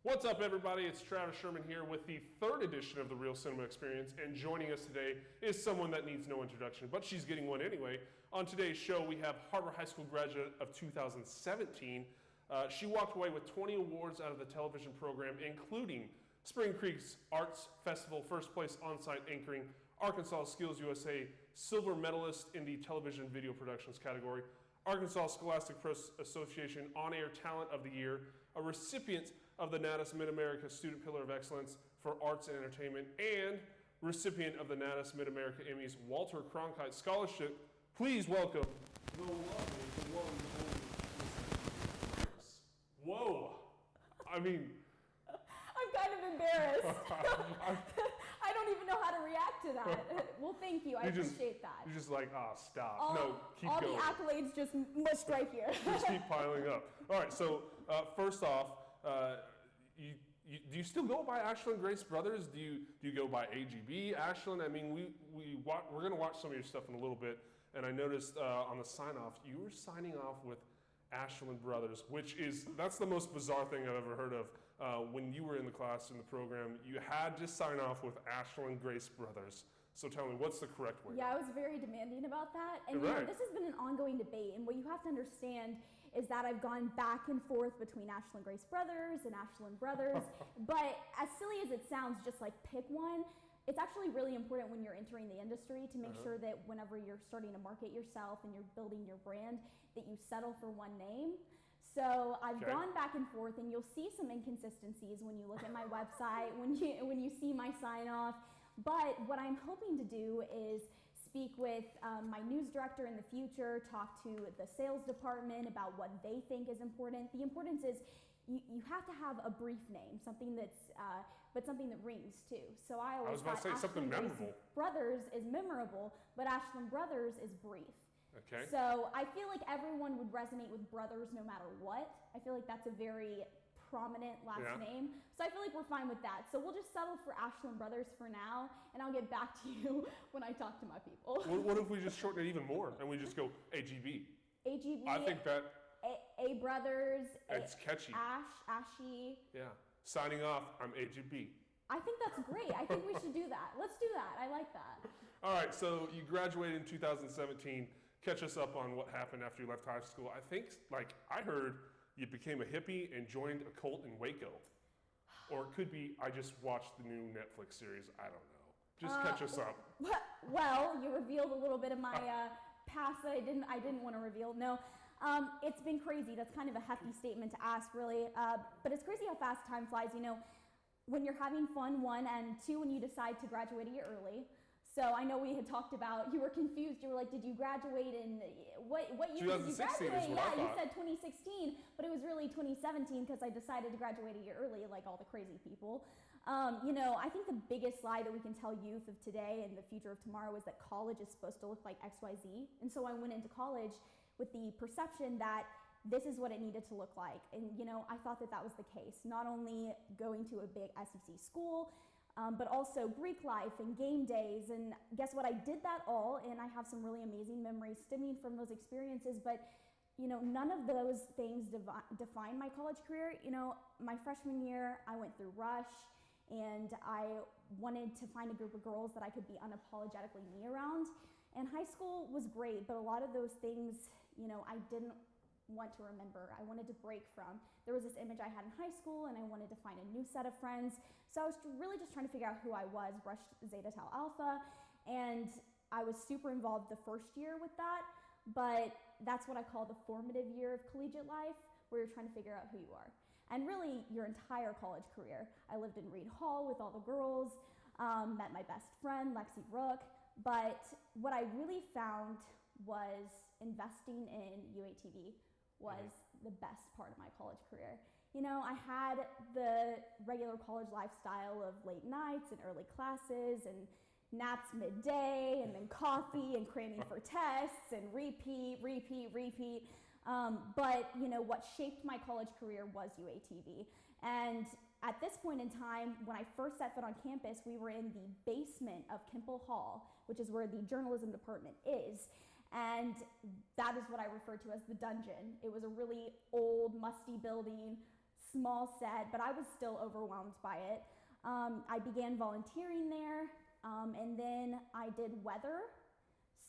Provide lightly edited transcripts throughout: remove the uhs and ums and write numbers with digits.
What's up, everybody? It's Travis Sherman here with the third edition of the Real Cinema Experience, and joining us today is someone that needs no introduction, but she's getting one anyway. On today's show, we have Har-Ber High School graduate of 2017. She walked away with 20 awards out of the television program, including Spring Creek's Arts Festival first place on-site anchoring, Arkansas Skills USA silver medalist in the television video productions category, Arkansas Scholastic Press Association On-Air Talent of the Year, a recipient of the Natus Mid-America Student Pillar of Excellence for Arts and Entertainment, and recipient of the Natus Mid-America Emmys Walter Cronkite Scholarship. Please welcome the lovely, the one, the only. Whoa! I mean... I'm kind of embarrassed. I don't even know how to react to that. Well, thank you. I appreciate that. You're just like, stop. No, keep all going. All the accolades just mushed right here. Just keep piling up. All right, so first off, do you still go by Ashlynn Grace Brothers? Do you go by AGB, Ashlyn? I mean, we're going to watch some of your stuff in a little bit, and I noticed on the sign-off, you were signing off with Ashlynn Brothers, that's the most bizarre thing I've ever heard of. When you were in the class in the program, you had to sign off with Ashlynn Grace Brothers. So tell me, what's the correct way? Yeah, I was very demanding about that. And right. this has been an ongoing debate. And what you have to understand is that I've gone back and forth between Ashlynn Grace Brothers and Ashlynn Brothers. But as silly as it sounds, just like pick one. It's actually really important when you're entering the industry to make sure that whenever you're starting to market yourself and you're building your brand, that you settle for one name. So I've gone back and forth, and you'll see some inconsistencies when you look at my website, when you see my sign off. But what I'm hoping to do is speak with my news director in the future, talk to the sales department about what they think is important. The importance is you have to have a brief name, something that's but something that rings too. So I was about to say something memorable. Brothers is memorable, but Ashlyn Brothers is brief. Okay. So I feel like everyone would resonate with Brothers no matter what. I feel like that's a very prominent last name. So I feel like we're fine with that. So we'll just settle for Ashlyn Brothers for now, and I'll get back to you when I talk to my people. What if we just shorten it even more and we just go AGB? AGB. I think that... A Brothers. It's catchy. Ashy. Yeah. Signing off, I'm AGB. I think that's great. I think we should do that. Let's do that. I like that. All right, so you graduated in 2017. Catch us up on what happened after you left high school. I think, I heard you became a hippie and joined a cult in Waco. Or it could be, I just watched the new Netflix series. I don't know. Just catch us up. Well, you revealed a little bit of my past that I didn't want to reveal. No, it's been crazy. That's kind of a hefty statement to ask, really. But it's crazy how fast time flies. You know, when you're having fun, one, and two, when you decide to graduate a year early. So I know we had talked about, you were confused. You were like, did you graduate in, what year did you graduate? Yeah, you said 2016, but it was really 2017 because I decided to graduate a year early, like all the crazy people. You know, I think the biggest lie that we can tell youth of today and the future of tomorrow is that college is supposed to look like XYZ. And so I went into college with the perception that this is what it needed to look like. And, you know, I thought that that was the case. Not only going to a big SEC school, but also Greek life and game days. And guess what? I did that all, and I have some really amazing memories stemming from those experiences. But, you know, none of those things define my college career. You know, my freshman year, I went through Rush, and I wanted to find a group of girls that I could be unapologetically me around. And high school was great, but a lot of those things, you know, I didn't want to remember. I wanted to break from. There was this image I had in high school, and I wanted to find a new set of friends. So I was really just trying to figure out who I was, Rush Zeta Tau Alpha, and I was super involved the first year with that, but that's what I call the formative year of collegiate life, where you're trying to figure out who you are. And really, your entire college career. I lived in Reed Hall with all the girls, met my best friend, Lexi Rook, but what I really found was investing in UATV was the best part of my college career. You know, I had the regular college lifestyle of late nights and early classes and naps midday and then coffee and cramming for tests and repeat. But, you know, what shaped my college career was UATV. And at this point in time, when I first set foot on campus, we were in the basement of Kimpel Hall, which is where the journalism department is. And that is what I refer to as the dungeon. It was a really old, musty building, small set, but I was still overwhelmed by it. I began volunteering there, and then I did weather.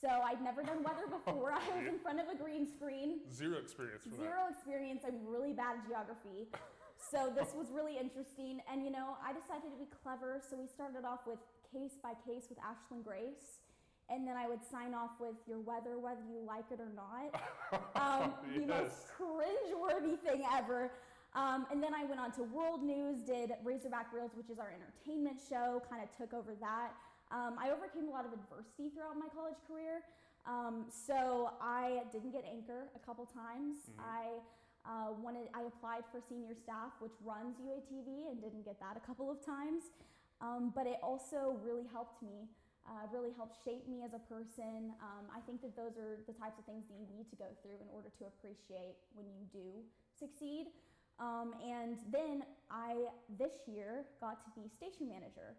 So I'd never done weather before. I was in front of a green screen. Zero experience for that. Zero experience. I'm really bad at geography. So this was really interesting. And, you know, I decided to be clever. So we started off with case by case with Ashlyn Grace. And then I would sign off with your weather, whether you like it or not. The most cringeworthy thing ever. And then I went on to World News, did Razorback Reels, which is our entertainment show, kind of took over that. I overcame a lot of adversity throughout my college career. So I didn't get anchor a couple times. I applied for senior staff, which runs UATV, and didn't get that a couple of times. But it also really helped me. Really helped shape me as a person. I think that those are the types of things that you need to go through in order to appreciate when you do succeed. And then I, this year, got to be station manager,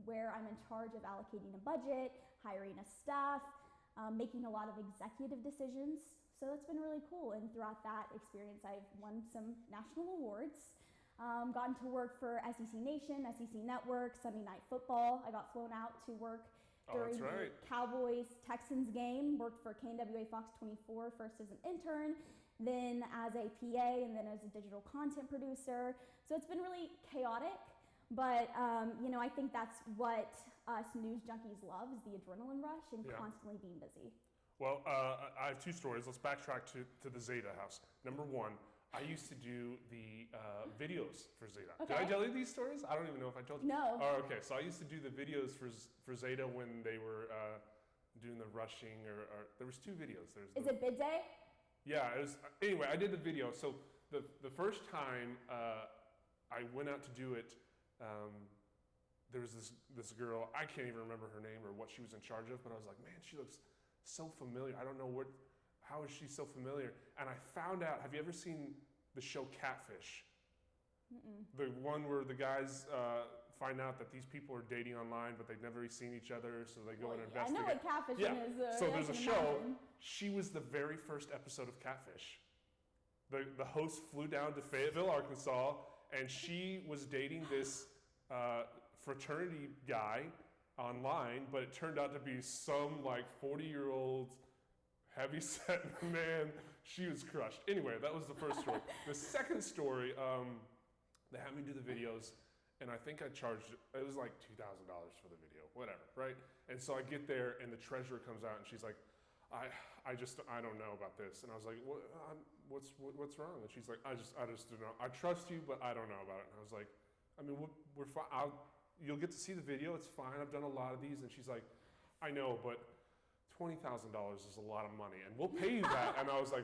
where I'm in charge of allocating a budget, hiring a staff, making a lot of executive decisions. So that's been really cool. And throughout that experience, I've won some national awards. Gotten to work for SEC Nation, SEC Network, Sunday Night Football. I got flown out to work during the Cowboys-Texans game. Worked for KNWA Fox 24, first as an intern, then as a PA, and then as a digital content producer. So it's been really chaotic, but I think that's what us news junkies love, is the adrenaline rush and constantly being busy. Well, I have two stories. Let's backtrack to the Zeta house. Number one, I used to do the videos for Zeta. Okay. Did I tell you these stories? I don't even know if I told you. No. Oh, okay. So I used to do the videos for Zeta when they were doing the rushing, or there was two videos. Is it bid day? Yeah. It was. Anyway, I did the video. So the first time I went out to do it, there was this girl. I can't even remember her name or what she was in charge of, but I was like, man, she looks so familiar. I don't know how is she so familiar? And I found out, have you ever seen the show Catfish? Mm-mm. The one where the guys find out that these people are dating online, but they've never seen each other, so they go and investigate. I know what catfishing is. So there's a show. She was the very first episode of Catfish. The host flew down to Fayetteville, Arkansas, and she was dating this fraternity guy online, but it turned out to be some like 40-year-old heavy-set man. She was crushed. Anyway, that was the first story. The second story, they had me do the videos, and I think I charged, it was like $2,000 for the video, whatever, right? And so I get there, and the treasurer comes out, and she's like, I don't know about this. And I was like, what's wrong? And she's like, I just don't know. I trust you, but I don't know about it. And I was like, I mean, we're fine. You'll get to see the video. It's fine. I've done a lot of these. And she's like, I know, but $20,000 is a lot of money, and we'll pay you that. And I was like,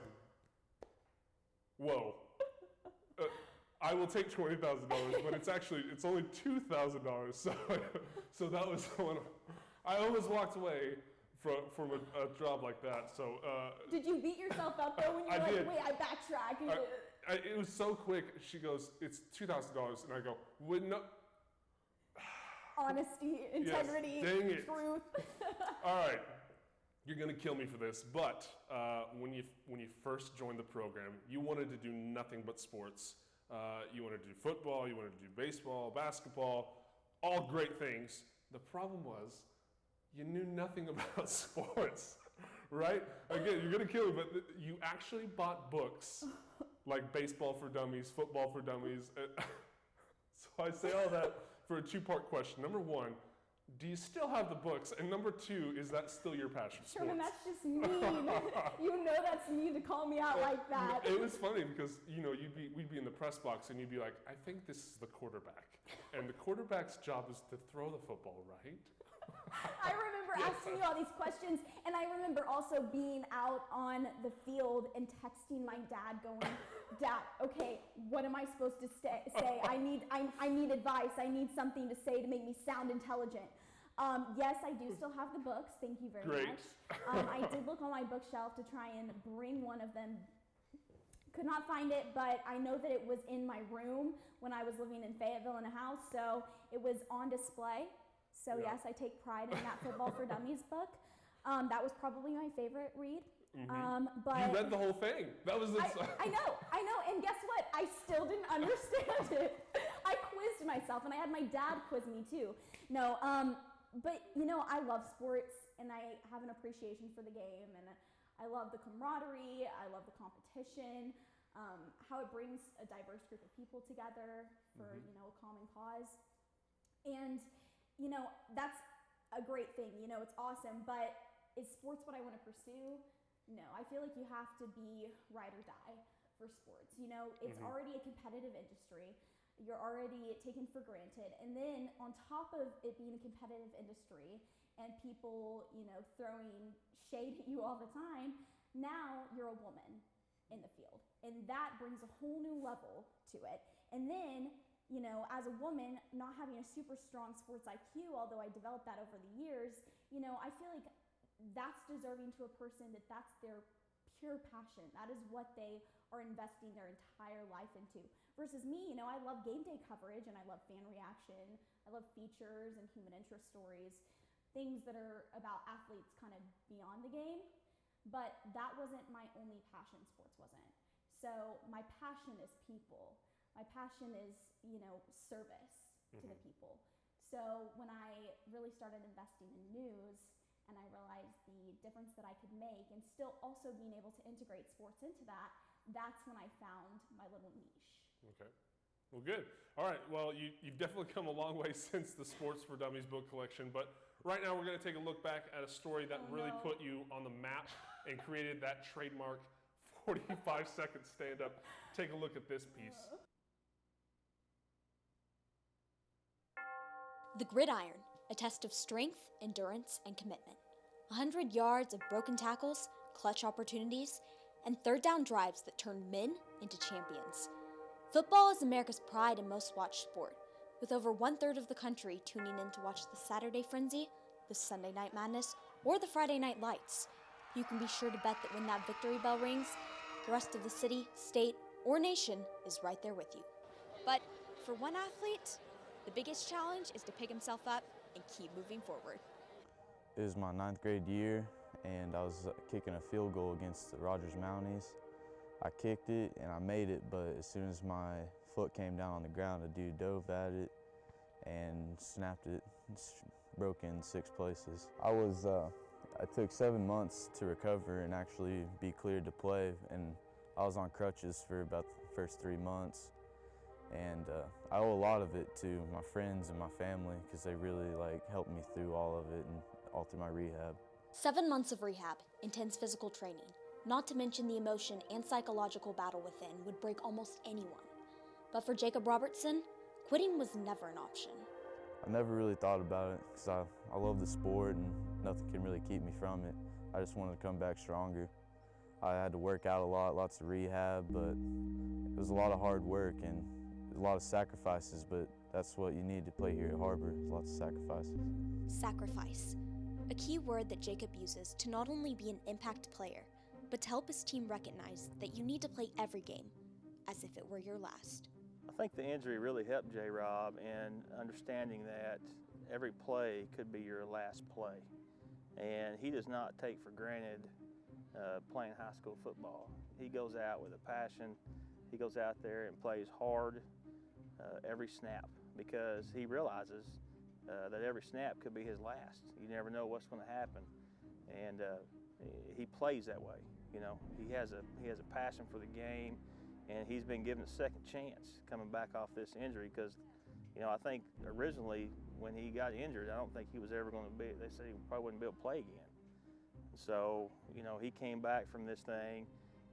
whoa. I will take $20,000, but it's only $2,000. So that was one. I almost walked away from a job like that. So did you beat yourself up though when you were like, did. wait, I backtrack? It was so quick. She goes, it's $2,000, and I go, wouldn't. Honesty, integrity, yes, truth. All right. You're gonna kill me for this, but when you first joined the program, you wanted to do nothing but sports. You wanted to do football, you wanted to do baseball, basketball, all great things. The problem was, you knew nothing about sports, right? Again, you're gonna kill me, but you actually bought books like Baseball for Dummies, Football for Dummies. So I say all that for a two-part question. Number one, do you still have the books? And number two, is that still your passion? Sherman, that's just mean. You know that's mean to call me out like that. It was funny because we'd be in the press box and you'd be like, I think this is the quarterback. And the quarterback's job is to throw the football, right? I remember asking you all these questions, and I remember also being out on the field and texting my dad going, Dad, okay, what am I supposed to say? I need advice. I need something to say to make me sound intelligent. Yes, I do still have the books. Thank you very much. I did look on my bookshelf to try and bring one of them. Could not find it, but I know that it was in my room when I was living in Fayetteville in a house, so it was on display. So yes, I take pride in that Football for Dummies book. That was probably my favorite read. Mm-hmm. But you read the whole thing. That was I know. And guess what? I still didn't understand it. I quizzed myself, and I had my dad quiz me too. No, but I love sports, and I have an appreciation for the game, and I love the camaraderie. I love the competition. How it brings a diverse group of people together for a common cause, and that's a great thing. It's awesome. But is sports what I want to pursue? No, I feel like you have to be ride or die for sports. It's already a competitive industry. You're already taken for granted. And then on top of it being a competitive industry and people, throwing shade at you all the time, now you're a woman in the field. And that brings a whole new level to it. And then, as a woman, not having a super strong sports IQ, although I developed that over the years, I feel like that's deserving to a person that's their pure passion. That is what they are investing their entire life into. Versus me, I love game day coverage and I love fan reaction. I love features and human interest stories, things that are about athletes kind of beyond the game. But that wasn't my only passion. Sports wasn't. So my passion is people. My passion is, service to the people. So when I really started investing in news and I realized the difference that I could make and still also being able to integrate sports into that, that's when I found my little niche. Okay. Well, good. All right. Well, you've definitely come a long way since the Sports for Dummies book collection. But right now we're going to take a look back at a story that really put you on the map and created that trademark 45-second stand-up. Take a look at this piece. The Gridiron, a test of strength, endurance, and commitment. 100 yards of broken tackles, clutch opportunities, and third down drives that turn men into champions. Football is America's pride and most watched sport, with over 1/3 of the country tuning in to watch the Saturday Frenzy, the Sunday Night Madness, or the Friday Night Lights. You can be sure to bet that when that victory bell rings, the rest of the city, state, or nation is right there with you. But for one athlete, the biggest challenge is to pick himself up and keep moving forward. It was my 9th grade year, and I was kicking a field goal against the Rogers Mounties. I kicked it and I made it, but as soon as my foot came down on the ground, a dude dove at it and snapped it. It's broke in 6 places. I took 7 months to recover and actually be cleared to play, and I was on crutches for about the first 3 months. And I owe a lot of it to my friends and my family because they really helped me through all of it and all through my rehab. 7 months of rehab, intense physical training, not to mention the emotion and psychological battle within would break almost anyone. But for Jacob Robertson, quitting was never an option. I never really thought about it because I love the sport and nothing can really keep me from it. I just wanted to come back stronger. I had to work out a lot, lots of rehab, but it was a lot of hard work and a lot of sacrifices, but that's what you need to play here at Har-Ber, lots of sacrifices. Sacrifice, a key word that Jacob uses to not only be an impact player, but to help his team recognize that you need to play every game as if it were your last. I think the injury really helped J-Rob in understanding that every play could be your last play. And he does not take for granted playing high school football. He goes out with a passion. He goes out there and plays hard every snap because he realizes that every snap could be his last. You never know what's going to happen. And he plays that way. He has a passion for the game, and he's been given a second chance coming back off this injury because, I think originally when he got injured, I don't think he was ever going to be, they said he probably wouldn't be able to play again. So, he came back from this thing,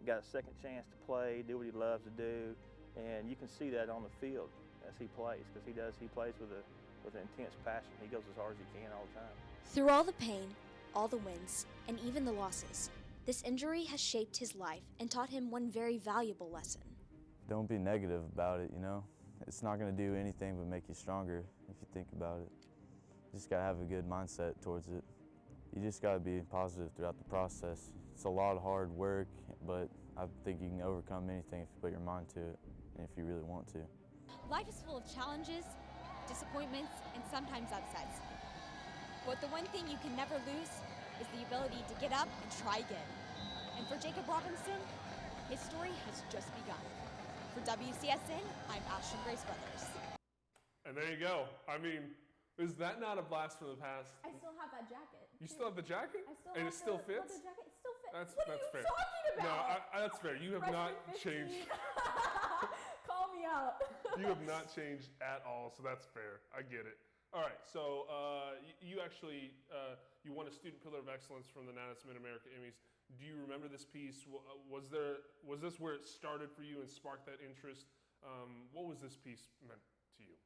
got a second chance to play, do what he loves to do, and you can see that on the field as he plays because he plays with an intense passion. He goes as hard as he can all the time. Through all the pain, all the wins, and even the losses, this injury has shaped his life and taught him one very valuable lesson. Don't be negative about it, It's not going to do anything but make you stronger if you think about it. You just got to have a good mindset towards it. You just got to be positive throughout the process. It's a lot of hard work, but I think you can overcome anything if you put your mind to it and if you really want to. Life is full of challenges, disappointments, and sometimes upsets. But the one thing you can never lose is the ability to get up and try again. And for Jacob Robinson, his story has just begun. For WCSN, I'm Ashlynn Grace Brothers. And there you go. I mean, is that not a blast from the past? I still have that jacket. You still have the jacket? I still and have it still the fits? leather jacket. It still fits. That's what are you fair. talking about? No, that's fair. You have not Freshman 15. changed. Call me out. You have not changed at all, so that's fair. I get it. All right, so you actually you won a Student Pillar of Excellence from the Natus Mid-America Emmys. Do you remember this piece? Was this where it started for you and sparked that interest? What was this piece meant to you?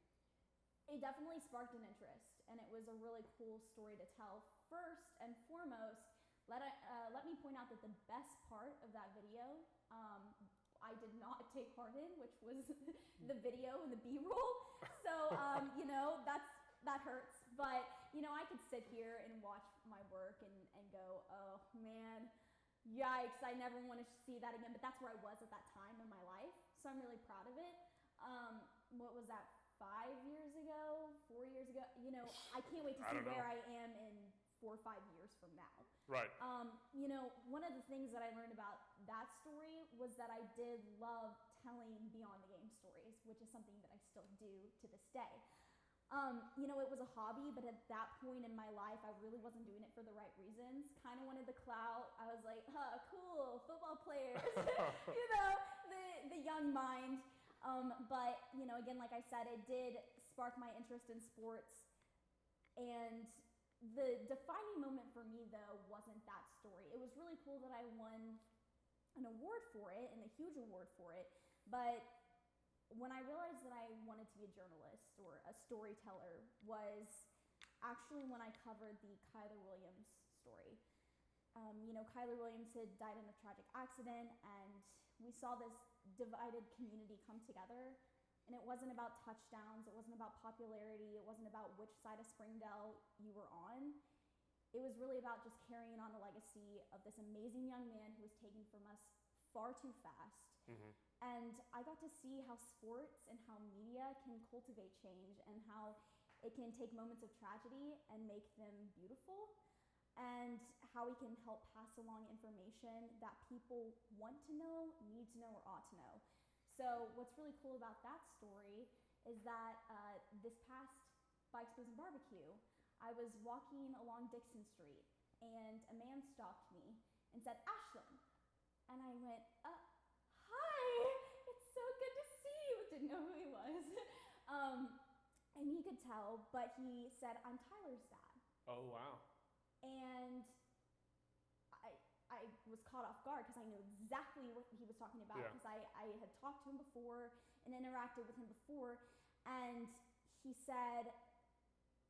It definitely sparked an interest, and it was a really cool story to tell. First and foremost, let me point out that the best part of that video, I did not take part in, which was the video and the B-roll. So, that hurts. But, I could sit here and watch my work and go, oh, man, yikes, I never want to see that again. But that's where I was at that time in my life, so I'm really proud of it. What was that, 5 years ago, 4 years ago? I can't wait to see where I am in 4 or 5 years from now. Right. You know, one of the things that I learned about that story was that I did love telling beyond the game stories, which is something that I still do to this day. You know, it was a hobby, but at that point in my life, I really wasn't doing it for the right reasons. Kind of wanted the clout. I was like, huh, cool, football players, you know, the young mind. But, you know, again, like I said, it did spark my interest in sports. And the defining moment for me, though, wasn't that story. It was really cool that I won an award for it, and a huge award for it. But when I realized that I wanted to be a journalist or a storyteller was actually when I covered the Kyler Williams story. You know, Kyler Williams had died in a tragic accident, and we saw this divided community come together. And it wasn't about touchdowns, it wasn't about popularity, it wasn't about which side of Springdale you were on. It was really about just carrying on the legacy of this amazing young man who was taken from us far too fast. Mm-hmm. And I got to see how sports and how media can cultivate change and how it can take moments of tragedy and make them beautiful, and how we can help pass along information that people want to know, need to know, or ought to know. So what's really cool about that story is that this past Bikes, Booze, and Barbecue, I was walking along Dixon Street, and a man stopped me and said, "Ashlyn." And I went, "Hi, it's so good to see you." Didn't know who he was. And he could tell, but he said, "I'm Tyler's dad." Oh, wow. And I was caught off guard because I knew exactly what he was talking about, Yeah. because I had talked to him before and interacted with him before. And he said,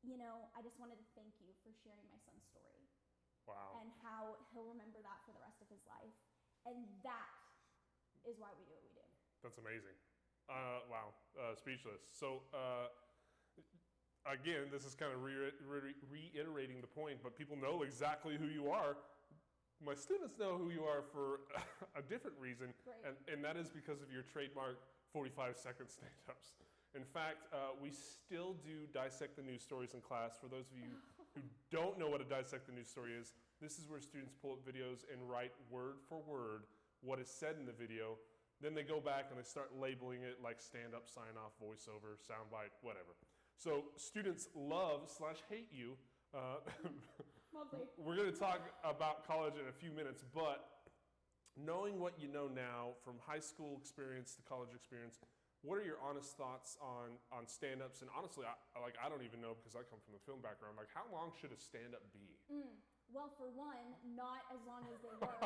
"You know, I just wanted to thank you for sharing my son's story." Wow. And how he'll remember that for the rest of his life. And that is why we do what we do. That's amazing. Wow. Speechless. So, again, this is kind of reiterating the point, but people know exactly who you are. My students know who you are for a different reason, Great. and that is because of your trademark 45-second stand-ups. In fact, we still do Dissect the News Stories in class. For those of you who don't know what a Dissect the News Story is, this is where students pull up videos and write word for word what is said in the video. Then they go back and they start labeling it like stand-up, sign-off, voiceover, soundbite, whatever. So students love/hate you. Lovely. We're going to talk about college in a few minutes, but knowing what you know now from high school experience to college experience, what are your honest thoughts on stand-ups? And honestly, I don't even know, because I come from the film background. Like, how long should a stand-up be? Well, for one, not as long as they were.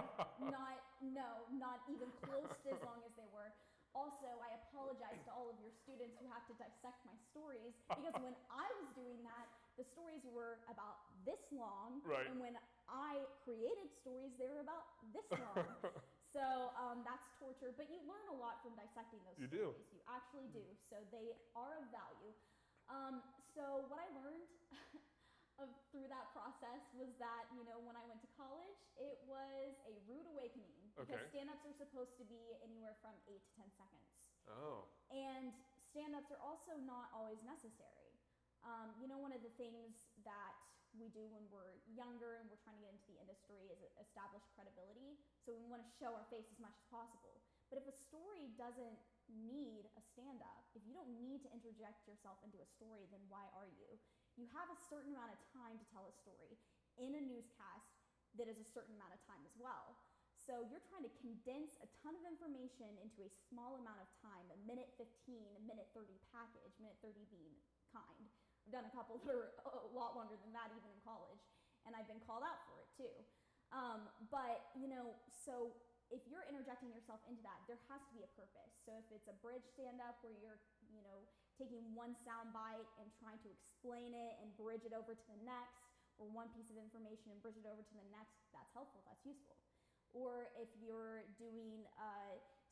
Not even close to as long as they were. Also, I apologize to all of your students who have to dissect my stories, because when I was doing that, the stories were about this long, Right. and when I created stories, they were about this long. So that's torture, but you learn a lot from dissecting those You do. stories. You actually do. So they are of value. So what I learned through that process was that, you know, when I went to college, it was a rude awakening, because Okay. stand-ups are supposed to be anywhere from 8 to 10 seconds. Oh. And stand-ups are also not always necessary. You know, one of the things that we do when we're younger and we're trying to get into the industry is establish credibility. So we want to show our face as much as possible. But if a story doesn't need a stand-up, if you don't need to interject yourself into a story, then why are you? You have a certain amount of time to tell a story in a newscast that is a certain amount of time as well. So you're trying to condense a ton of information into a small amount of time, a minute 15, a minute 30 package, minute 30 being kind. I've done a couple that are a lot longer than that, even in college, and I've been called out for it too. But, you know, so if you're interjecting yourself into that, there has to be a purpose. So if it's a bridge stand-up where you're, you know, taking one sound bite and trying to explain it and bridge it over to the next, or one piece of information and bridge it over to the next, that's helpful, that's useful. Or if you're doing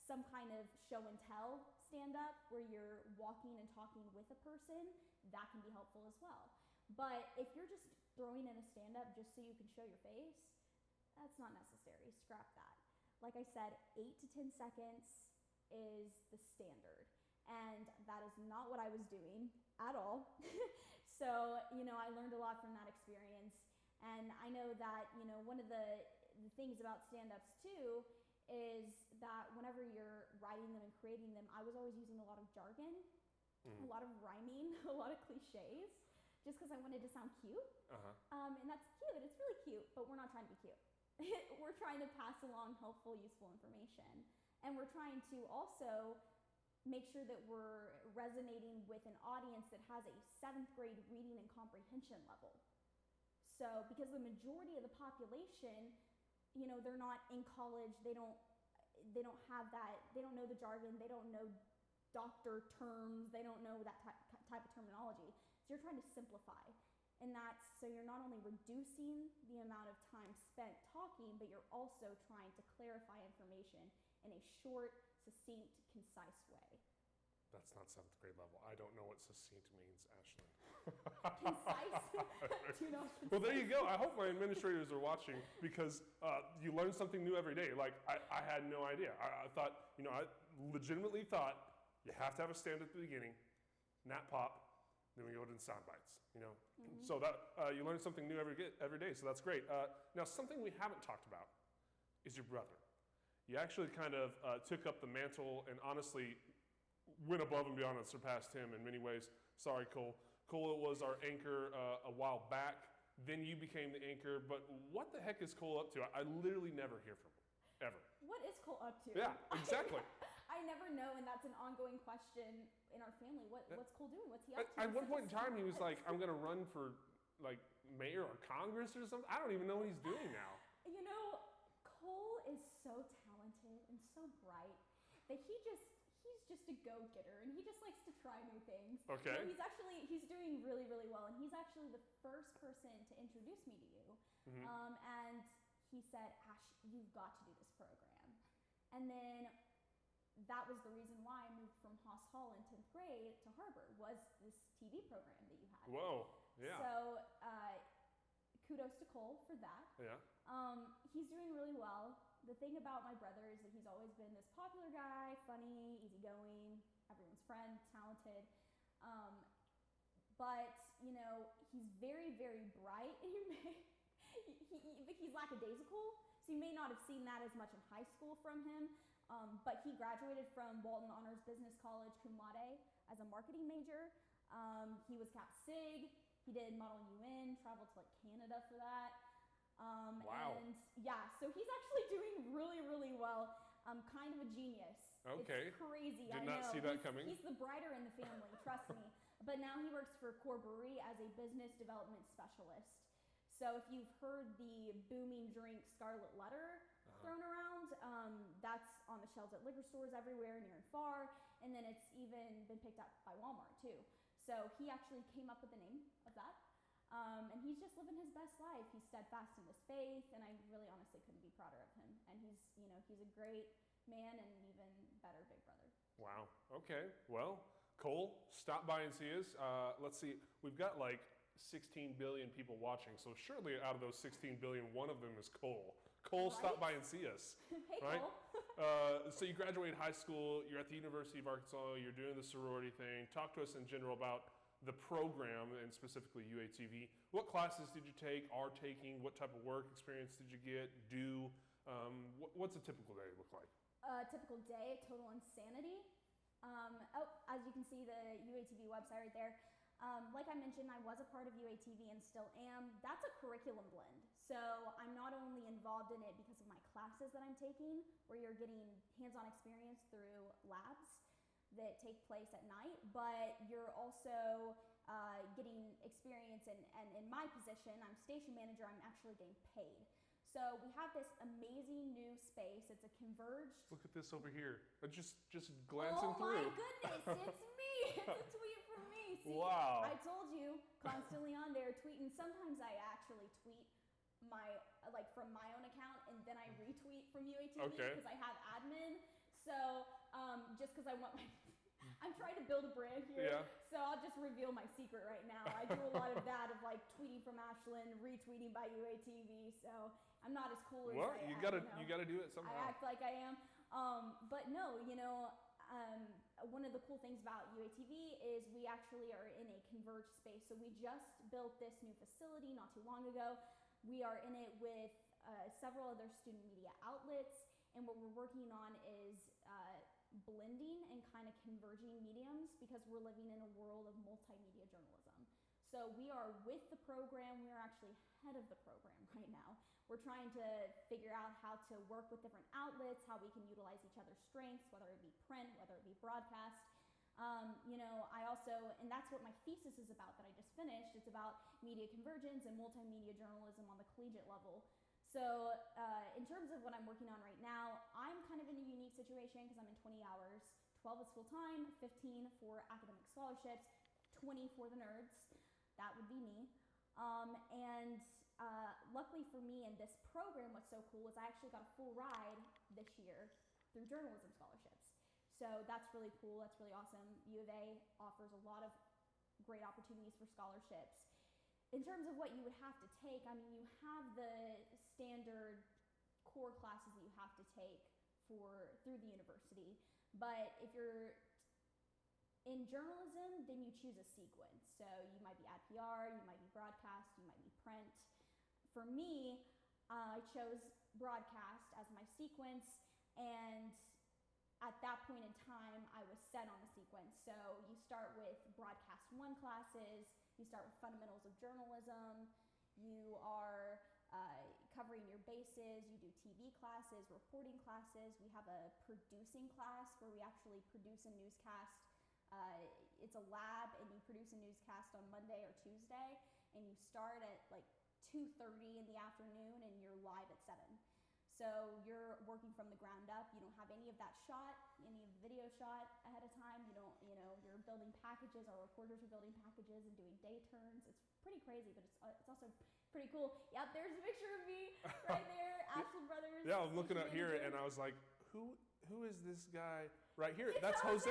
some kind of show and tell stand-up where you're walking and talking with a person, that can be helpful as well. But if you're just throwing in a stand-up just so you can show your face, that's not necessary. Scrap that. Like I said, 8 to 10 seconds is the standard. And that is not what I was doing at all. So, you know, I learned a lot from that experience. And I know that, one of the things about stand-ups too is that whenever you're writing them and creating them, I was always using a lot of jargon, a lot of rhyming, a lot of cliches, just because I wanted to sound cute. And that's cute, it's really cute, but we're not trying to be cute. We're trying to pass along helpful, useful information. And we're trying to also make sure that we're resonating with an audience that has a 7th grade reading and comprehension level. So, because the majority of the population, they're not in college, they don't have that, they don't know the jargon, they don't know doctor terms, they don't know that type of terminology. So you're trying to simplify. And that's, so you're not only reducing the amount of time spent talking, but you're also trying to clarify information in a short, succinct, concise way. That's not 7th grade level. I don't know what succinct means, Ashlyn. Concise? Do not concise. Well, there you go. I hope my administrators are watching because you learn something new every day. Like, I had no idea. I thought, I legitimately thought you have to have a stand at the beginning, nap pop, then we go to the sound bites, So that you learn something new every day, so that's great. Now, something we haven't talked about is your brother. You actually kind of took up the mantle and honestly went above and beyond and surpassed him in many ways. Sorry, Cole. Cole was our anchor a while back. Then you became the anchor, but what the heck is Cole up to? I literally never hear from him, ever. What is Cole up to? Yeah, exactly. I never know, and that's an ongoing question in our family. What's Cole doing? What's he up to? At one point in time, he was like, I'm going to run for mayor or Congress or something. I don't even know what he's doing now. Cole is so talented and so bright that he's just a go-getter, and he just likes to try new things. Okay. He's doing really, really well, and he's actually the first person to introduce me to you. And he said, Ash, you've got to do this program. And then that was the reason why I moved from Haas Hall in 10th grade to Har-Ber, was this TV program that you had. Whoa, yeah. So kudos to Cole for that. Yeah. He's doing really well. The thing about my brother is that he's always been this popular guy, funny, easygoing, everyone's friend, talented. But, he's very, very bright. He's lackadaisical, so you may not have seen that as much in high school from him. But he graduated from Walton Honors Business College cum laude as a marketing major. He was Cap Sig. He did Model UN, traveled to Canada for that. Wow. And yeah, so he's actually doing really, really well. Kind of a genius. Okay. It's crazy. Did I know. not see that coming. He's the brighter in the family, trust me. But now he works for Har-Ber as a business development specialist. So if you've heard the booming drink Scarlet Letter thrown around, that's on the shelves at liquor stores everywhere, near and far. And then it's even been picked up by Walmart too. So he actually came up with the name of that. And he's just living his best life. He's steadfast in his faith, and I really honestly couldn't be prouder of him. And he's a great man and an even better big brother. Wow. Okay. Well, Cole, stop by and see us. Let's see. We've got 16 billion people watching, so surely out of those 16 billion, one of them is Cole. Cole, Right? Stop by and see us. Hey, Right? Cole. So you graduated high school, you're at the University of Arkansas, you're doing the sorority thing. Talk to us in general about the program and specifically UATV. What classes did you take, are taking? What type of work experience did you get, do? What's a typical day look like? A typical day, total insanity. As you can see, the UATV website right there. Like I mentioned, I was a part of UATV and still am. That's a curriculum blend. So I'm not only involved in it because of my classes that I'm taking, where you're getting hands-on experience through labs that take place at night, but you're also getting experience, and in my position, I'm station manager, I'm actually getting paid. So we have this amazing new space. It's a converged. Look at this over here. Just glancing Oh through. my goodness, it's me. It's a tweet from me. See, Wow. I told you, constantly on there tweeting. Sometimes I actually tweet from my own account, and then I retweet from UATV Okay. because I have admin. So just because I want I'm trying to build a brand here. Yeah. So I'll just reveal my secret right now. I do a lot of that, of tweeting from Ashlyn, retweeting by UATV. So I'm not as cool as Well, I you am, gotta do it somehow. I act like I am. But no, one of the cool things about UATV is we actually are in a converged space. So we just built this new facility not too long ago. we are in it with several other student media outlets, and what we're working on is blending and kind of converging mediums because we're living in a world of multimedia journalism. So we are with the program, we are actually ahead of the program right now. We're trying to figure out how to work with different outlets, how we can utilize each other's strengths, whether it be print, whether it be broadcast. I also, and that's what my thesis is about that I just finished. It's about media convergence and multimedia journalism on the collegiate level. So in terms of what I'm working on right now, I'm kind of in a unique situation because I'm in 20 hours. 12 is full-time, 15 for academic scholarships, 20 for the nerds. That would be me. Luckily for me in this program, what's so cool is I actually got a full ride this year through journalism scholarships. So that's really cool, that's really awesome. U of A offers a lot of great opportunities for scholarships. In terms of what you would have to take, I mean, you have the standard core classes that you have to take through the university. But if you're in journalism, then you choose a sequence. So you might be ad PR, you might be broadcast, you might be print. For me, I chose broadcast as my sequence, and at that point in time, I was set on a sequence. So you start with Broadcast 1 classes, you start with Fundamentals of Journalism, you are covering your bases, you do TV classes, reporting classes. We have a producing class where we actually produce a newscast. It's a lab, and you produce a newscast on Monday or Tuesday, and you start at like 2:30 in the afternoon, and you're live at 7. So you're working from the ground up. You don't have any of that shot, any of the video shot ahead of time. You're building packages. Our reporters are building packages and doing day turns. It's pretty crazy, but it's also pretty cool. Yep, there's a picture of me right there, Ashlynn Brothers. Yeah, I was looking up here and I was like, who is this guy right here? That's Jose.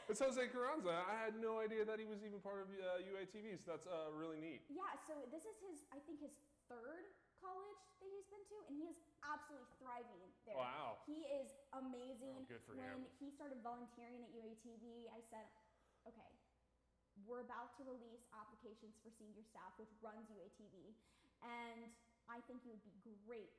It's Jose Carranza. I had no idea that he was even part of UATV, so that's really neat. Yeah, so this is his third college that he's been to, and he is absolutely thriving there. Wow. He is amazing. Oh, good for when him. he started volunteering at UATV, I said, okay, we're about to release applications for senior staff, which runs UATV, and I think you would be great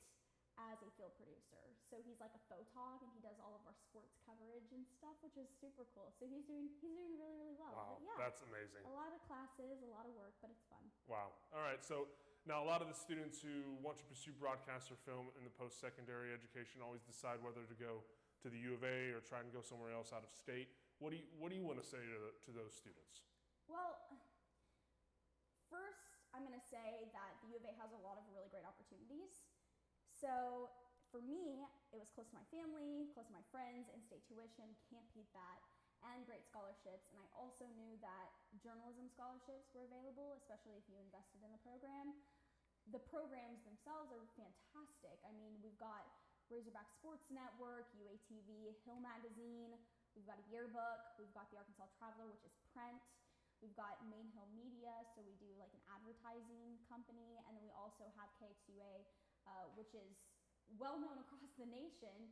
as a field producer. So he's like a photog, and he does all of our sports coverage and stuff, which is super cool. So he's doing really, really well. Wow, But yeah, that's amazing. a lot of classes, a lot of work, but it's fun. Wow. All right, so now a lot of the students who want to pursue broadcast or film in the post-secondary education always decide whether to go to the U of A or try and go somewhere else out of state. What do you want to say to those students? Well, first, I'm going to say that the U of A has a lot of really great opportunities. So for me, it was close to my family, close to my friends, in-state tuition, can't beat that, and great scholarships. And I also knew that journalism scholarships were available, especially if you invested in the program. The programs themselves are fantastic. I mean, we've got Razorback Sports Network, UATV, Hill Magazine, we've got a yearbook, we've got the Arkansas Traveler, which is print. We've got Main Hill Media, so we do like an advertising company, and then we also have KXUA, which is well known across the nation.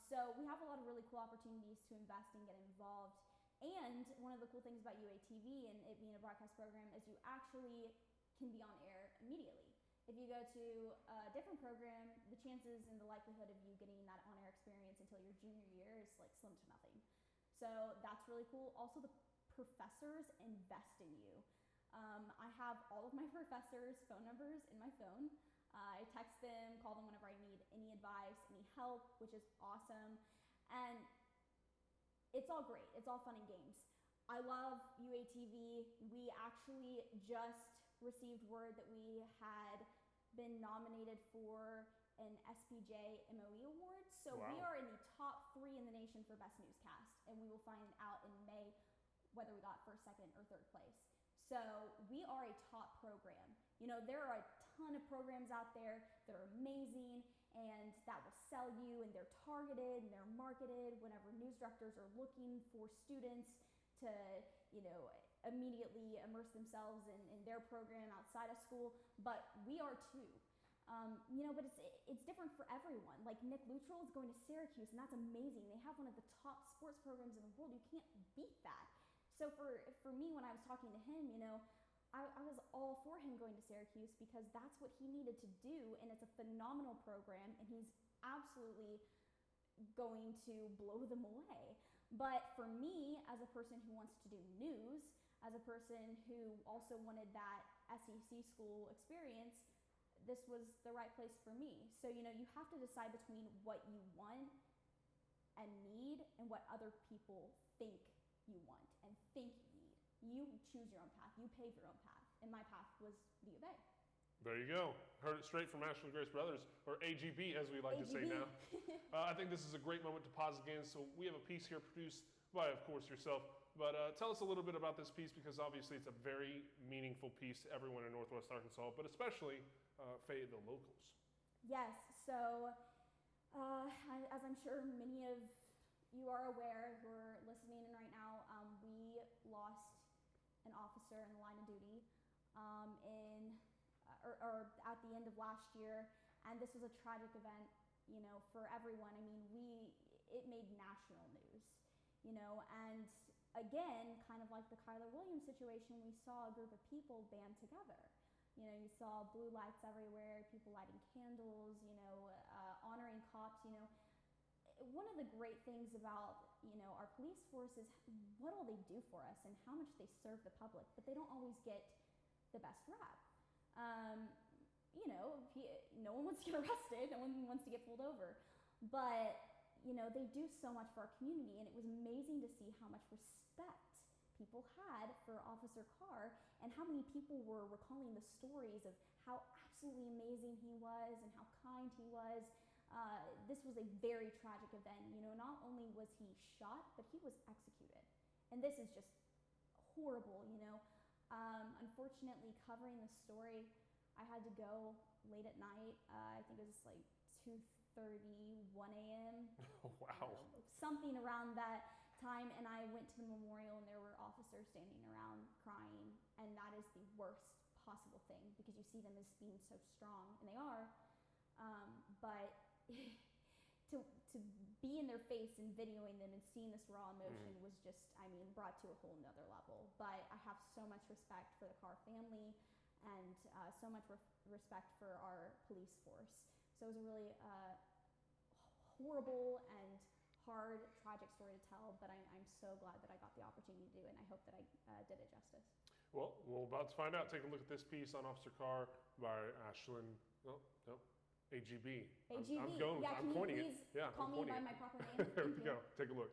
So we have a lot of really cool opportunities to invest and get involved. And one of the cool things about UATV and it being a broadcast program is you actually can be on air immediately. If you go to a different program, the chances and the likelihood of you getting that on-air experience until your junior year is like slim to nothing. So that's really cool. Also, the professors invest in you. I have all of my professors' phone numbers in my phone. I text them, call them whenever I need any advice, any help, which is awesome. And it's all great. It's all fun and games. I love UATV. We actually just received word that we had been nominated for an SPJ MOE award. So Wow. we are in the top 3 in the nation for best newscast, and we will find out in May whether we got first, second, or third place. So we are a top program. You know, there are a ton of programs out there that are amazing and that will sell you, and they're targeted and they're marketed whenever news directors are looking for students to, you know, immediately immerse themselves in their program outside of school. But we are too. You know, but it's different for everyone. Like Nick Luttrell is going to Syracuse, and that's amazing. They have one of the top sports programs in the world. You can't beat that. So for me, when I was talking to him, you know, I was all for him going to Syracuse because that's what he needed to do, and it's a phenomenal program, and he's absolutely going to blow them away. But for me, as a person who wants to do news, as a person who also wanted that SEC school experience, this was the right place for me. So, you have to decide between what you want and need and what other people think you want and think you need. You choose your own path. You pave your own path. And my path was the U of A. There you go. Heard it straight from Ashlyn Grace Brothers, or AGB as we like to say now. I think this is a great moment to pause again. So we have a piece here produced by, of course, yourself. But tell us a little bit about this piece, because obviously it's a very meaningful piece to everyone in Northwest Arkansas, but especially Fayetteville locals. Yes. So as I'm sure many of you are aware who are listening in right now, we lost an officer in the line of duty or at the end of last year, and this was a tragic event, for everyone. I mean, it made national news, and again, kind of like the Kyler Williams situation, we saw a group of people band together. You saw blue lights everywhere, people lighting candles, honoring cops. One of the great things about our police force is what all they do for us and how much they serve the public, but they don't always get the best rap. No one wants to get arrested, no one wants to get pulled over, but they do so much for our community, and it was amazing to see how much respect people had for Officer Carr and how many people were recalling the stories of how absolutely amazing he was and how kind he was. This was a very tragic event. Not only was he shot, but he was executed. And this is just horrible, Unfortunately, covering the story, I had to go late at night. I think it was like 2:30, 1 a.m. Wow. Something around that time, and I went to the memorial, and there were officers standing around crying, and that is the worst possible thing, because you see them as being so strong, and they are, but to be in their face and videoing them and seeing this raw emotion was just, brought to a whole nother level. But I have so much respect for the Carr family and so much respect for our police force. So it was a really horrible and hard, tragic story to tell, but I'm so glad that I got the opportunity to do it, and I hope that I did it justice. Well, we're about to find out. Take a look at this piece on Officer Carr by Ashlyn. AGB. AGB. I'm coining it. Yeah, call me by my proper name? There we go. Take a look.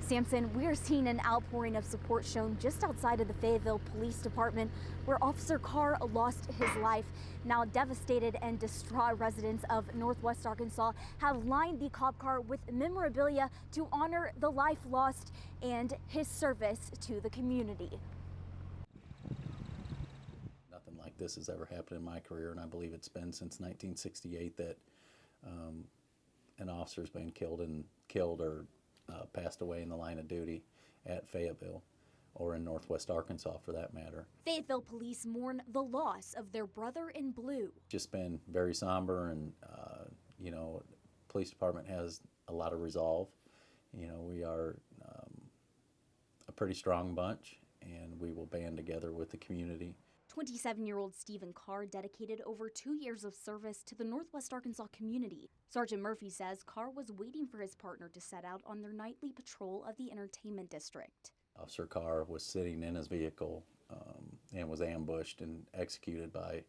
Samson, we are seeing an outpouring of support shown just outside of the Fayetteville Police Department, where Officer Carr lost his life. Now devastated and distraught residents of Northwest Arkansas have lined the cop car with memorabilia to honor the life lost and his service to the community. Nothing like this has ever happened in my career, and I believe it's been since 1968 that an officer's been killed or passed away in the line of duty at Fayetteville, or in Northwest Arkansas for that matter. Fayetteville police mourn the loss of their brother in blue. Just been very somber, and police department has a lot of resolve. We are a pretty strong bunch, and we will band together with the community. 27-year-old Stephen Carr dedicated over 2 years of service to the Northwest Arkansas community. Sergeant Murphy says Carr was waiting for his partner to set out on their nightly patrol of the entertainment district. Officer Carr was sitting in his vehicle and was ambushed and executed by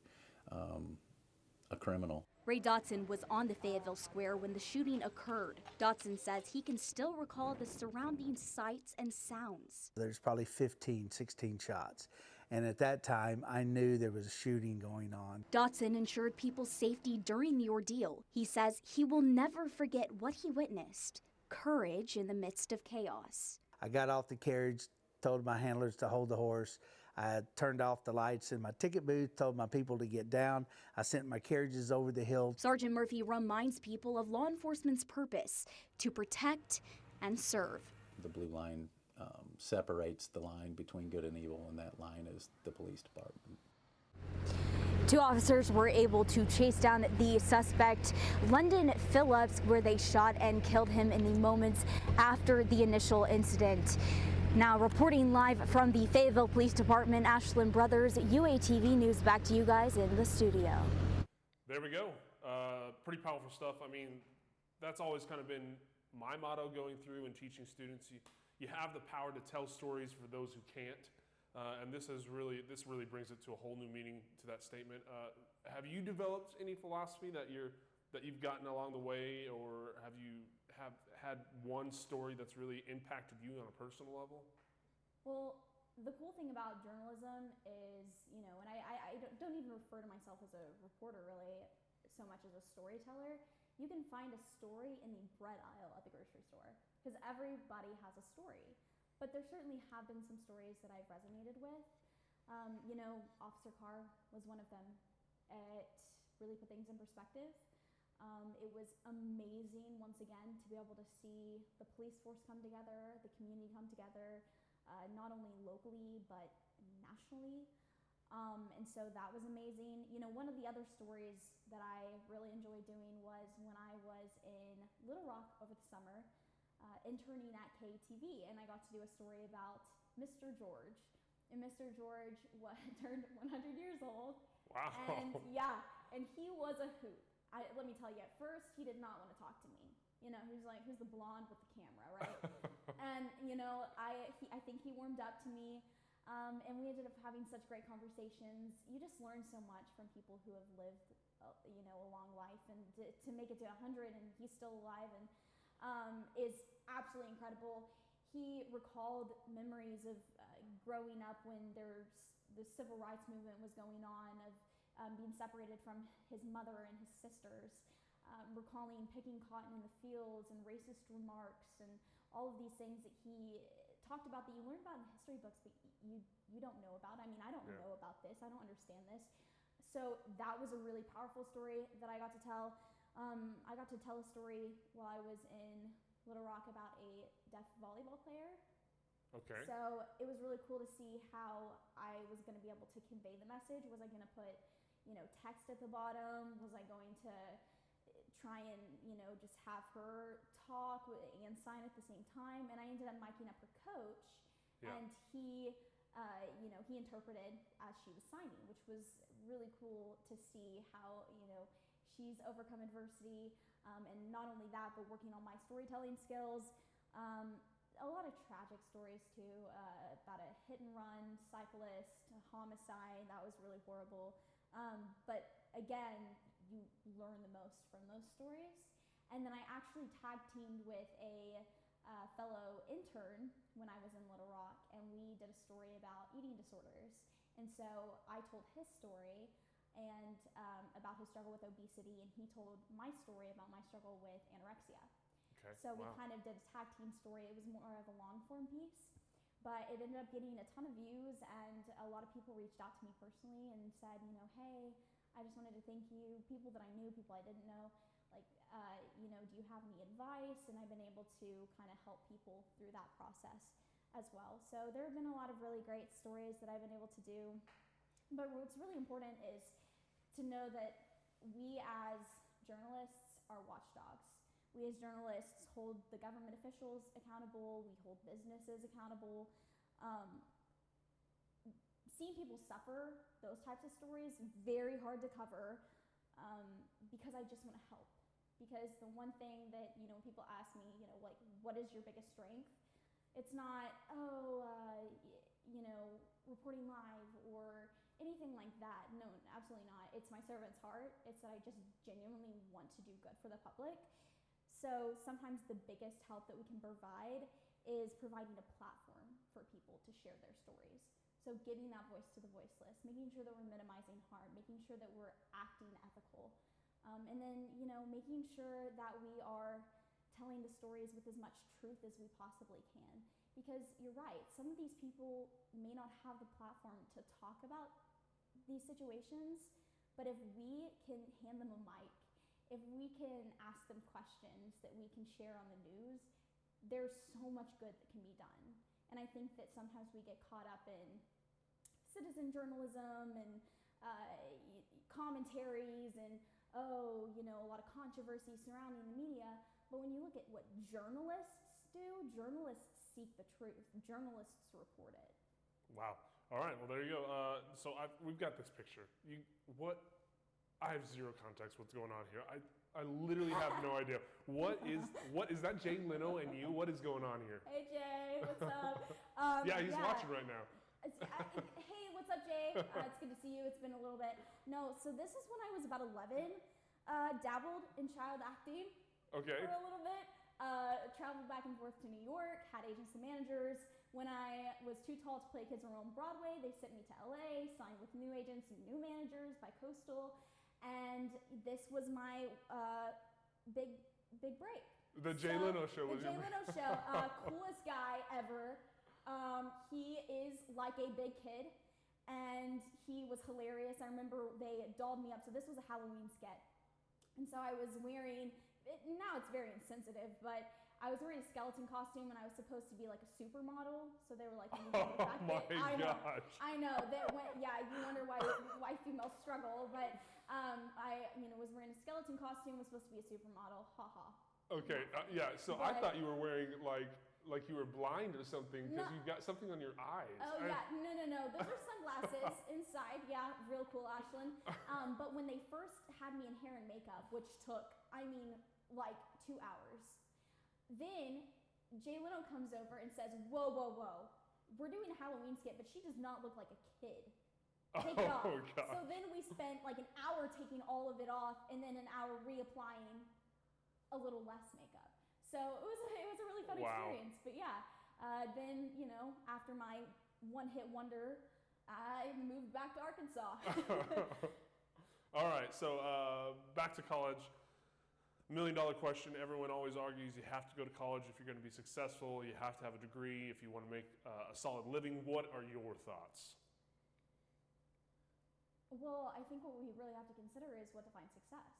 a criminal. Ray Dotson was on the Fayetteville Square when the shooting occurred. Dotson says he can still recall the surrounding sights and sounds. There's probably 15, 16 shots. And at that time, I knew there was a shooting going on. Dotson ensured people's safety during the ordeal. He says he will never forget what he witnessed: courage in the midst of chaos. I got off the carriage, told my handlers to hold the horse. I turned off the lights in my ticket booth, told my people to get down. I sent my carriages over the hill. Sergeant Murphy reminds people of law enforcement's purpose: to protect and serve. The blue line separates the line between good and evil, and that line is the police department. 2 officers were able to chase down the suspect, London Phillips, where they shot and killed him in the moments after the initial incident. Now reporting live from the Fayetteville Police Department, Ashlynn Brothers, UATV News. Back to you guys in the studio. There we go. Pretty powerful stuff. I mean, that's always kind of been my motto going through and teaching students. You have the power to tell stories for those who can't. And this really brings it to a whole new meaning to that statement. Have you developed any philosophy that you've gotten along the way, or have you had one story that's really impacted you on a personal level? Well, the cool thing about journalism is, and I don't even refer to myself as a reporter really so much as a storyteller. You can find a story in the bread aisle at the grocery store because everybody has a story. But there certainly have been some stories that I've resonated with. Officer Carr was one of them. It really put things in perspective. It was amazing, once again, to be able to see the police force come together, the community come together, not only locally, but nationally. And so that was amazing. One of the other stories that I really enjoyed doing was when I was in Little Rock over the summer, interning at KTV, and I got to do a story about Mr. George. And Mr. George turned 100 years old. Wow. And he was a hoot. Let me tell you, at first, he did not want to talk to me. He was like, who's the blonde with the camera, right? And, I think he warmed up to me. And we ended up having such great conversations. You just learn so much from people who have lived, a long life. And to make it to 100 and he's still alive and is absolutely incredible. He recalled memories of growing up when the civil rights movement was going on, of being separated from his mother and his sisters, recalling picking cotton in the fields and racist remarks and all of these things that he talked about that you learn about in history books, but you don't know about. I mean, I don't know about this. I don't understand this. So that was a really powerful story that I got to tell. I got to tell a story while I was in Little Rock about a deaf volleyball player. Okay. So it was really cool to see how I was going to be able to convey the message. Was I going to put, text at the bottom? Was I going to try and, just have her talk and sign at the same time? And I ended up miking up her coach, and he, he interpreted as she was signing, which was really cool to see how, she's overcome adversity, and not only that, but working on my storytelling skills. A lot of tragic stories too, about a hit and run cyclist, a homicide. That was really horrible. But again, you learn the most from those stories. And then I actually tag teamed with a fellow intern when I was in Little Rock, and we did a story about eating disorders. And so I told his story and about his struggle with obesity, and he told my story about my struggle with anorexia. Okay. So we kind of did a tag team story. It was more of a long form piece, but it ended up getting a ton of views, and a lot of people reached out to me personally and said, hey, I just wanted to thank you. People that I knew, people I didn't know, do you have any advice? And I've been able to kind of help people through that process as well. So there have been a lot of really great stories that I've been able to do. But what's really important is to know that we as journalists are watchdogs. We as journalists hold the government officials accountable. We hold businesses accountable. Seeing people suffer, those types of stories, very hard to cover, because I just want to help. Because the one thing that, people ask me, what is your biggest strength? It's not, reporting live or anything like that. No, absolutely not. It's my servant's heart. It's that I just genuinely want to do good for the public. So sometimes the biggest help that we can provide is providing a platform for people to share their stories. So giving that voice to the voiceless, making sure that we're minimizing harm, making sure that we're acting ethical, and then, making sure that we are telling the stories with as much truth as we possibly can. Because you're right, some of these people may not have the platform to talk about these situations, but if we can hand them a mic, if we can ask them questions that we can share on the news, there's so much good that can be done. And I think that sometimes we get caught up in citizen journalism and commentaries and, a lot of controversy surrounding the media. But when you look at what journalists do, journalists seek the truth. Journalists report it. Wow. All right. Well, there you go. So we've got this picture. I have zero context what's going on here. I literally have no idea. What is that Jay Leno and you? What is going on here? Hey Jay, what's up? Yeah, he's watching right now. Hey, what's up, Jay? It's good to see you. It's been a little bit. No, so this is when I was about 11. Dabbled in child acting Okay. for a little bit. Traveled back and forth to New York, had agents and managers. When I was too tall to play Kids Are on Broadway, they sent me to LA, signed with new agents and new managers by Coastal, and this was my big break. The Jay Leno show was the Jay Leno show. Coolest guy ever. He is like a big kid, and he was hilarious. I remember they dolled me up. So this was a Halloween sketch, and so I was wearing. Now it's very insensitive, but I was wearing a skeleton costume, and I was supposed to be like a supermodel. So they were like, "Oh my gosh!" I know that went. Yeah, you wonder why females struggle, but I was wearing a skeleton costume. Was supposed to be a supermodel. Ha ha. Okay. Yeah. So I thought you were wearing like you were blind or something because you've got something on your eyes. Oh yeah, no. Those are sunglasses inside. Yeah, real cool, Ashlyn. But when they first had me in hair and makeup, which took, like 2 hours, then Jay Leno comes over and says, "Whoa, we're doing a Halloween skit, but she does not look like a kid. Take it off." God. So then we spent like an hour taking all of it off, and then an hour reapplying a little less makeup. So it was a really fun experience. But yeah, then after my one-hit wonder, I moved back to Arkansas. All right, so back to college. $1 million question. Everyone always argues you have to go to college if you're going to be successful. You have to have a degree if you want to make a solid living. What are your thoughts? Well, I think what we really have to consider is what defines success.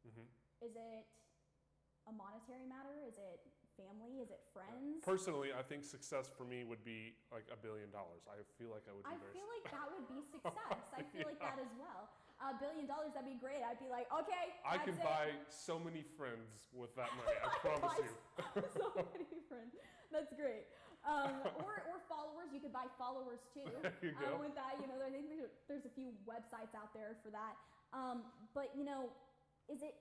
Mm-hmm. Is it a monetary matter? Is it family? Is it friends? Personally, I think success for me would be like $1 billion. I feel like I would be I feel like that would be success. I feel like that as well. $1 billion, that'd be great. I'd be like, okay, I could buy so many friends with that money. I promise you. So many friends. That's great. Or followers. You could buy followers too. There you go. With that, I think there's a few websites out there for that. But is it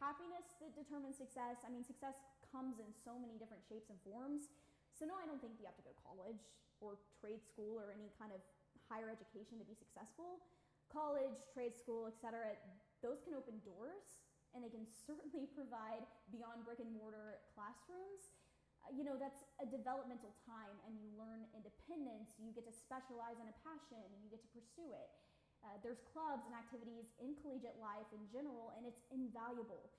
happiness that determines success? I mean, success comes in so many different shapes and forms. So no, I don't think you have to go to college or trade school or any kind of higher education to be successful. College, trade school, etc., those can open doors, and they can certainly provide beyond brick and mortar classrooms. That's a developmental time, and you learn independence. You get to specialize in a passion, and you get to pursue it. There's clubs and activities in collegiate life in general, and it's invaluable.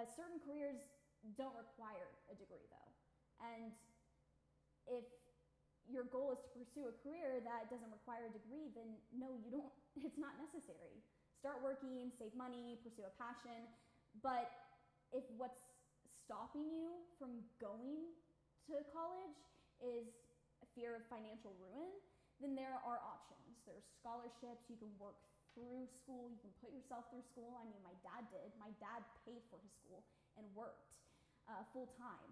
Certain careers don't require a degree, though. And if your goal is to pursue a career that doesn't require a degree, then no, you don't. It's not necessary. Start working, save money, pursue a passion. But if what's stopping you from going to college is a fear of financial ruin, then there are options. There's scholarships. You can work through school. You can put yourself through school. I mean, my dad did. My dad paid for his school and worked full time.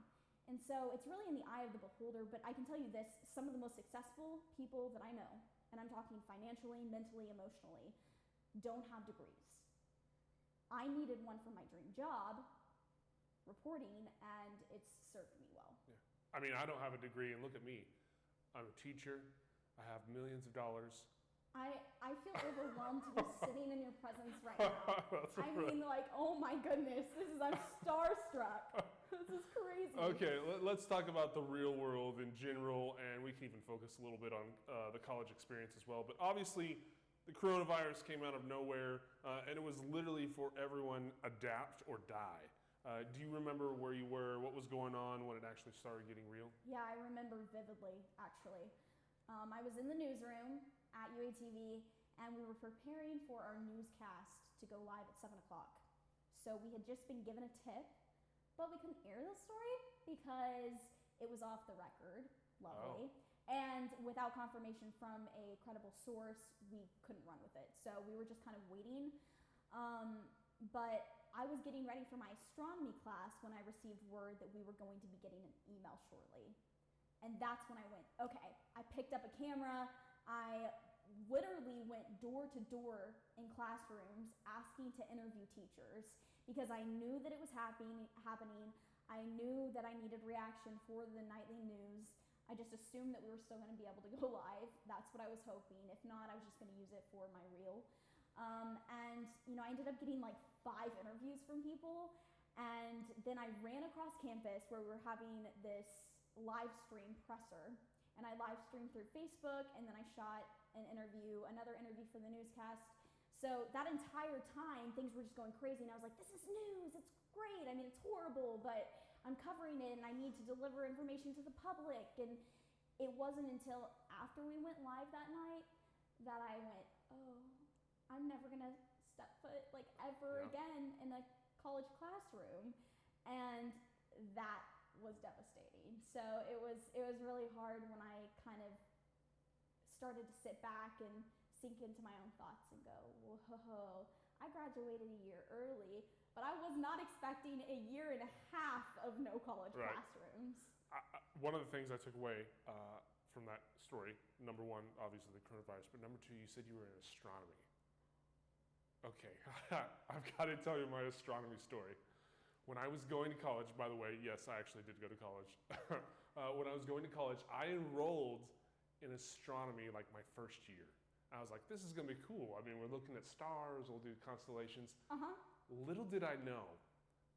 And so it's really in the eye of the beholder. But I can tell you this, some of the most successful people that I know, and I'm talking financially, mentally, emotionally, don't have degrees. I needed one for my dream job, reporting, and it's served me well. Yeah. I mean, I don't have a degree, and look at me. I'm a teacher. I have millions of dollars. I feel overwhelmed to be sitting in your presence right now. Mean, like, oh my goodness, I'm starstruck. This is crazy. Okay, let's talk about the real world in general, and we can even focus a little bit on the college experience as well. But obviously, the coronavirus came out of nowhere, and it was literally for everyone adapt or die. Do you remember where you were, what was going on when it actually started getting real? Yeah, I remember vividly, actually. I was in the newsroom at UATV, and we were preparing for our newscast to go live at 7 o'clock. So we had just been given a tip, but we couldn't air the story because it was off the record. Lovely. Oh. And without confirmation from a credible source, we couldn't run with it. So we were just kind of waiting. But I was getting ready for my astronomy class when I received word that we were going to be getting an email shortly. And that's when I went, okay. I picked up a camera. I literally went door to door in classrooms asking to interview teachers because I knew that it was happening. I knew that I needed reaction for the nightly news. I just assumed that we were still going to be able to go live. That's what I was hoping. If not, I was just going to use it for my reel. And I ended up getting like 5 interviews from people. And then I ran across campus where we were having this live stream presser. And I live streamed through Facebook, and then I shot another interview for the newscast. So that entire time, things were just going crazy. And I was like, this is news. It's great. I mean, it's horrible, but I'm covering it, and I need to deliver information to the public. And it wasn't until after we went live that night that I went, oh, I'm never going to step foot like ever again in a college classroom. And that was devastating. So it was really hard when I kind of started to sit back and sink into my own thoughts and go, whoa, I graduated a year early, but I was not expecting a year and a half of no college classrooms. One of the things I took away from that story, number one, obviously the coronavirus, but number two, you said you were in astronomy. Okay, I've got to tell you my astronomy story. When I was going to college, by the way, yes, I actually did go to college. When I was going to college, I enrolled in astronomy like my first year. I was like, this is gonna be cool. I mean, we're looking at stars, we'll do constellations. Little did I know,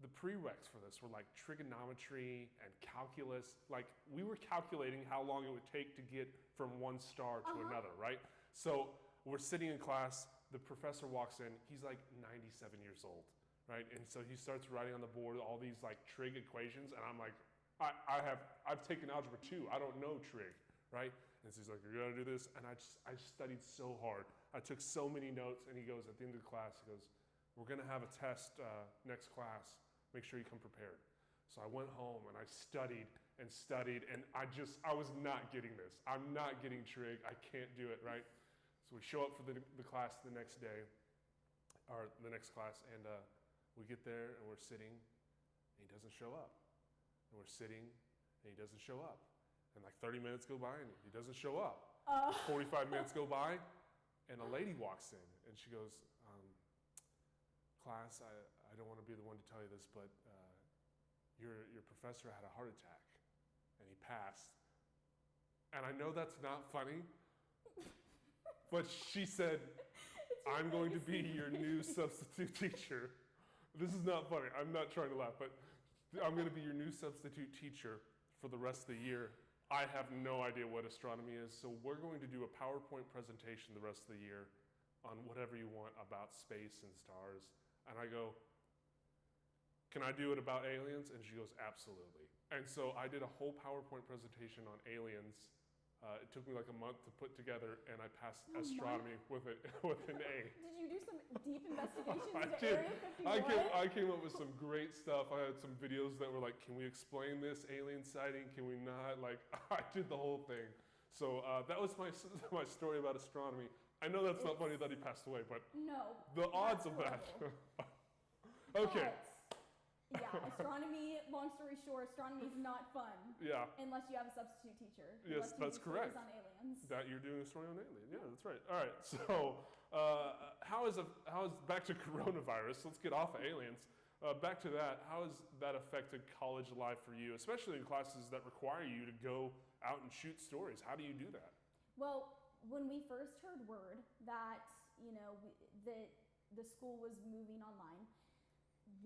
the prereqs for this were like trigonometry and calculus. Like, we were calculating how long it would take to get from one star to another, right? So we're sitting in class, the professor walks in, he's like 97 years old. Right, and so he starts writing on the board all these like trig equations, and I'm like, I've taken algebra 2. I don't know trig, right? And so he's like, you're gonna do this, and I studied so hard. I took so many notes, and he goes at the end of the class, he goes, we're gonna have a test next class. Make sure you come prepared. So I went home and I studied, and I was not getting this. I'm not getting trig. I can't do it, right? So we show up for the class the next day, or the next class, and we get there and we're sitting and he doesn't show up. And we're sitting and he doesn't show up. And like 30 minutes go by and he doesn't show up. 45 minutes go by and a lady walks in and she goes, class, I don't want to be the one to tell you this, but your professor had a heart attack and he passed. And I know that's not funny, but she said, I'm going to be your new substitute teacher. This is not funny. I'm not trying to laugh, but I'm going to be your new substitute teacher for the rest of the year. I have no idea what astronomy is, so we're going to do a PowerPoint presentation the rest of the year on whatever you want about space and stars. And I go, can I do it about aliens? And she goes, absolutely. And so I did a whole PowerPoint presentation on aliens. It took me like a month to put together, and I passed astronomy with an A. Did you do some deep investigations I into did. Area 51? I came up with some great stuff. I had some videos that were like, can we explain this alien sighting? Can we not? Like, I did the whole thing. So that was my story about astronomy. I know that's not funny that he passed away, but no, the odds of that. Okay. But, yeah, astronomy, long story short, astronomy is not fun. Yeah. Unless you have a substitute teacher. Yes, that's correct. On aliens. That you're doing a story on aliens. Yeah, that's right. All right. So, how is back to coronavirus? Let's get off of aliens. Back to that. How has that affected college life for you, especially in classes that require you to go out and shoot stories? How do you do that? Well, when we first heard word that the school was moving online,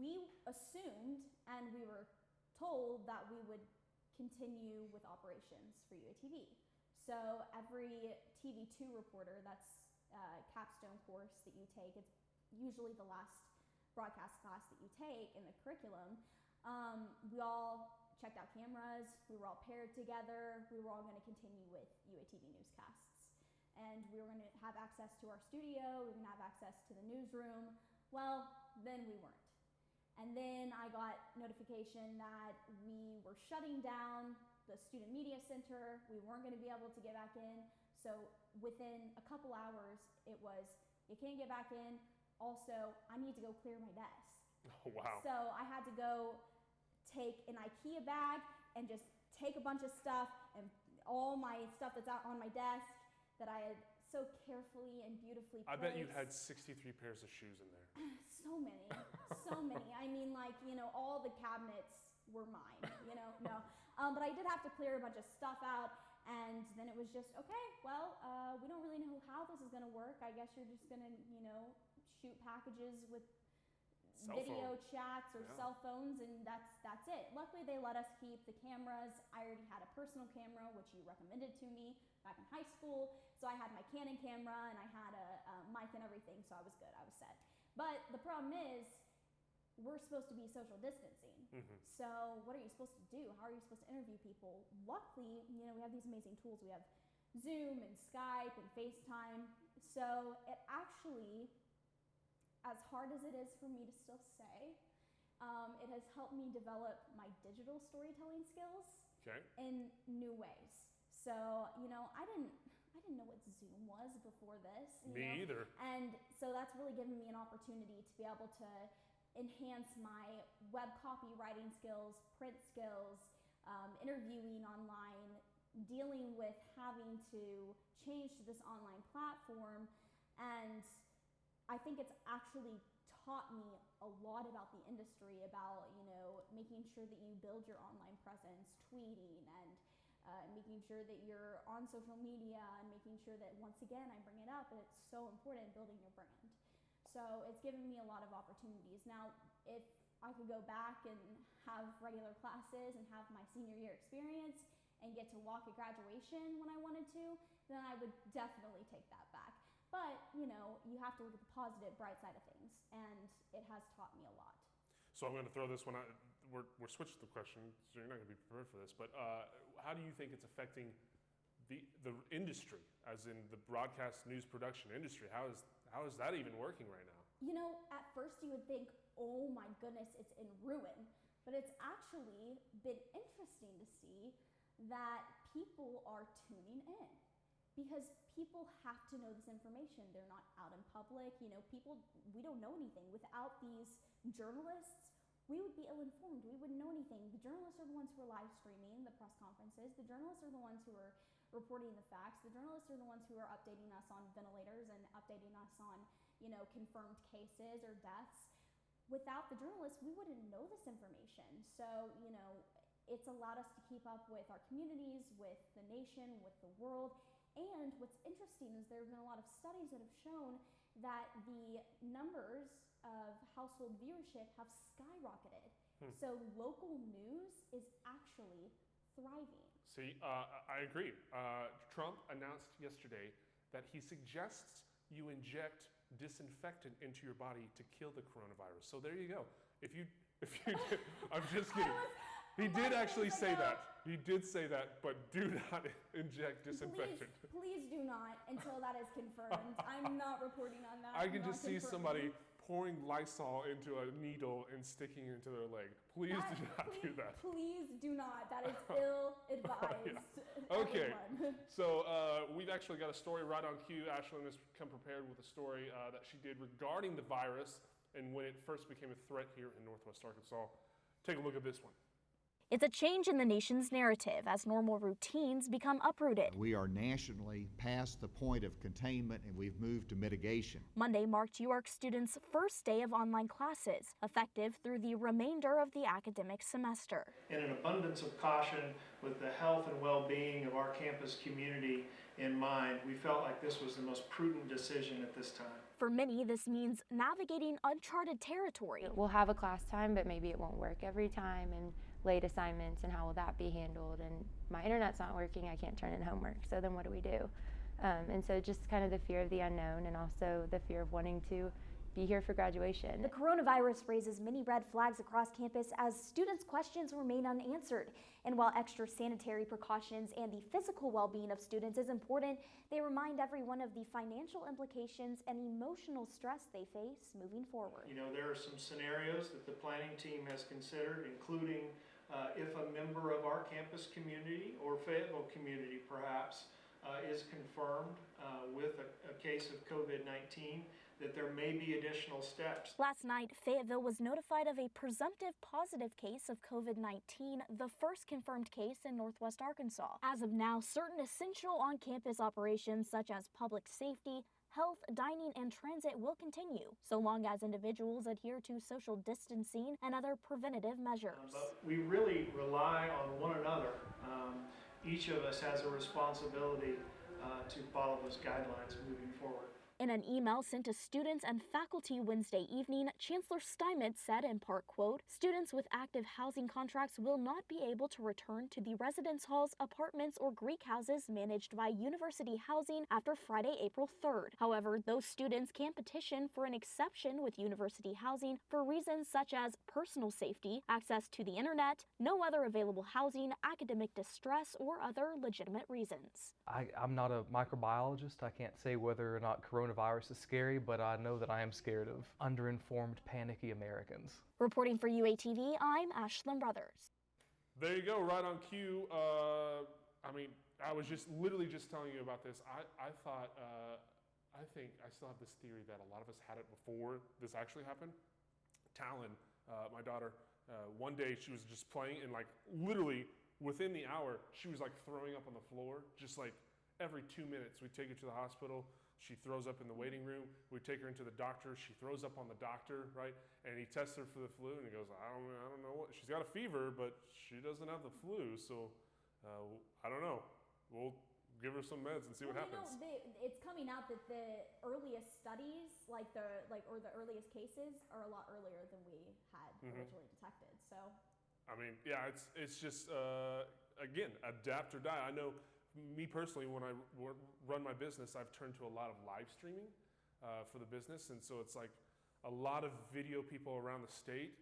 we assumed and we were told that we would continue with operations for UATV. So every TV2 reporter, that's a capstone course that you take, it's usually the last broadcast class that you take in the curriculum, we all checked out cameras, we were all paired together, we were all going to continue with UATV newscasts. And we were going to have access to our studio, we were going to have access to the newsroom. Well, then we weren't. And then I got notification that we were shutting down the Student Media Center. We weren't going to be able to get back in. So within a couple hours, it was, you can't get back in. Also, I need to go clear my desk. Oh, wow. So I had to go take an IKEA bag and just take a bunch of stuff and all my stuff that's out on my desk that I had so carefully and beautifully I placed. bet you had 63 pairs of shoes in there. So many, so many. I mean, like, you know, all the cabinets were mine, you know, no. But I did have to clear a bunch of stuff out, and then it was just, okay, well, we don't really know how this is gonna work. I guess you're just gonna, you know, shoot packages with video chats or cell phones, and that's it. Luckily, they let us keep the cameras. I already had a personal camera, which you recommended to me back in high school. So I had my Canon camera, and I had a mic and everything, so I was good. I was set. But the problem is, we're supposed to be social distancing. So what are you supposed to do? How are you supposed to interview people? Luckily, you know, we have these amazing tools. We have Zoom and Skype and FaceTime. So it actually, as hard as it is for me to still say, it has helped me develop my digital storytelling skills in new ways. So, you know, I didn't know what Zoom was before this. Me either. And so that's really given me an opportunity to be able to enhance my web copywriting skills, print skills, interviewing online, dealing with having to change to this online platform. And I think it's actually taught me a lot about the industry, about, you know, making sure that you build your online presence, tweeting, and making sure that you're on social media, and making sure that, once again, I bring it up, and it's so important, building your brand. So it's given me a lot of opportunities. Now, if I could go back and have regular classes and have my senior year experience and get to walk at graduation when I wanted to, then I would definitely take that back. But, you know, you have to look at the positive, bright side of things, and it has taught me a lot. So I'm going to throw this one out. We're switching the question, so you're not going to be prepared for this, but how do you think it's affecting the industry, as in the broadcast news production industry? How is that even working right now? You know, at first you would think, oh my goodness, it's in ruin. But it's actually been interesting to see that people are tuning in, because people have to know this information. They're not out in public. You know, we don't know anything. Without these journalists, we would be ill-informed. We wouldn't know anything. The journalists are the ones who are live streaming the press conferences. The journalists are the ones who are reporting the facts. The journalists are the ones who are updating us on ventilators and updating us on, you know, confirmed cases or deaths. Without the journalists, we wouldn't know this information. So, you know, it's allowed us to keep up with our communities, with the nation, with the world. And what's interesting is there have been a lot of studies that have shown that the numbers of household viewership have skyrocketed. So local news is actually thriving. See, I agree. Trump announced yesterday that he suggests you inject disinfectant into your body to kill the coronavirus. So there you go. If you I'm just kidding. He did actually say that. He did say that, but do not inject disinfectant. Please do not until that is confirmed. I'm not reporting on that. I can just see somebody pouring Lysol into a needle and sticking it into their leg. Please do not do that. Please do not. That is ill-advised. Okay, everyone. so we've actually got a story right on cue. Ashlyn has come prepared with a story that she did regarding the virus and when it first became a threat here in Northwest Arkansas. Take a look at this one. It's a change in the nation's narrative as normal routines become uprooted. We are nationally past the point of containment, and we've moved to mitigation. Monday marked UARK students' first day of online classes, effective through the remainder of the academic semester. In an abundance of caution, with the health and well-being of our campus community in mind, we felt like this was the most prudent decision at this time. For many, this means navigating uncharted territory. We'll have a class time, but maybe it won't work every time, and late assignments, and how will that be handled? And my internet's not working, I can't turn in homework, so then what do we do? And so just kind of the fear of the unknown, and also the fear of wanting to be here for graduation. The coronavirus raises many red flags across campus as students' questions remain unanswered. And while extra sanitary precautions and the physical well-being of students is important, they remind everyone of the financial implications and emotional stress they face moving forward. You know, there are some scenarios that the planning team has considered, including if a member of our campus community or Fayetteville community perhaps is confirmed with a case of COVID-19, that there may be additional steps. Last night, Fayetteville was notified of a presumptive positive case of COVID-19, the first confirmed case in Northwest Arkansas. As of now, certain essential on-campus operations such as public safety, health, dining, and transit will continue, so long as individuals adhere to social distancing and other preventative measures. But we really rely on one another. Each of us has a responsibility to follow those guidelines moving forward. In an email sent to students and faculty Wednesday evening, Chancellor Steinmetz said in part, quote, "Students with active housing contracts will not be able to return to the residence halls, apartments, or Greek houses managed by university housing after Friday, April 3rd. However, those students can petition for an exception with university housing for reasons such as personal safety, access to the internet, no other available housing, academic distress, or other legitimate reasons." I'm not a microbiologist. I can't say whether or not coronavirus is scary, but I know that I am scared of underinformed, panicky Americans. Reporting for UATV, I'm Ashlynn Brothers. There you go, right on cue. I mean, I was literally just telling you about this. I thought, I think I still have this theory that a lot of us had it before this actually happened. Talon, my daughter, one day she was just playing, and like literally within the hour, she was like throwing up on the floor, just like every 2 minutes. We'd take her to the hospital. She throws up in the waiting room. We take her into the doctor. She throws up on the doctor, right? And he tests her for the flu, and he goes, I don't know what. She's got a fever, but she doesn't have the flu, so I don't know. We'll give her some meds and see what happens. You know, it's coming out that the earliest studies, or the earliest cases, are a lot earlier than we had originally detected. So, I mean, yeah, it's just again, adapt or die. I know. Me personally, when I run my business, I've turned to a lot of live streaming for the business, and so it's like a lot of video people around the state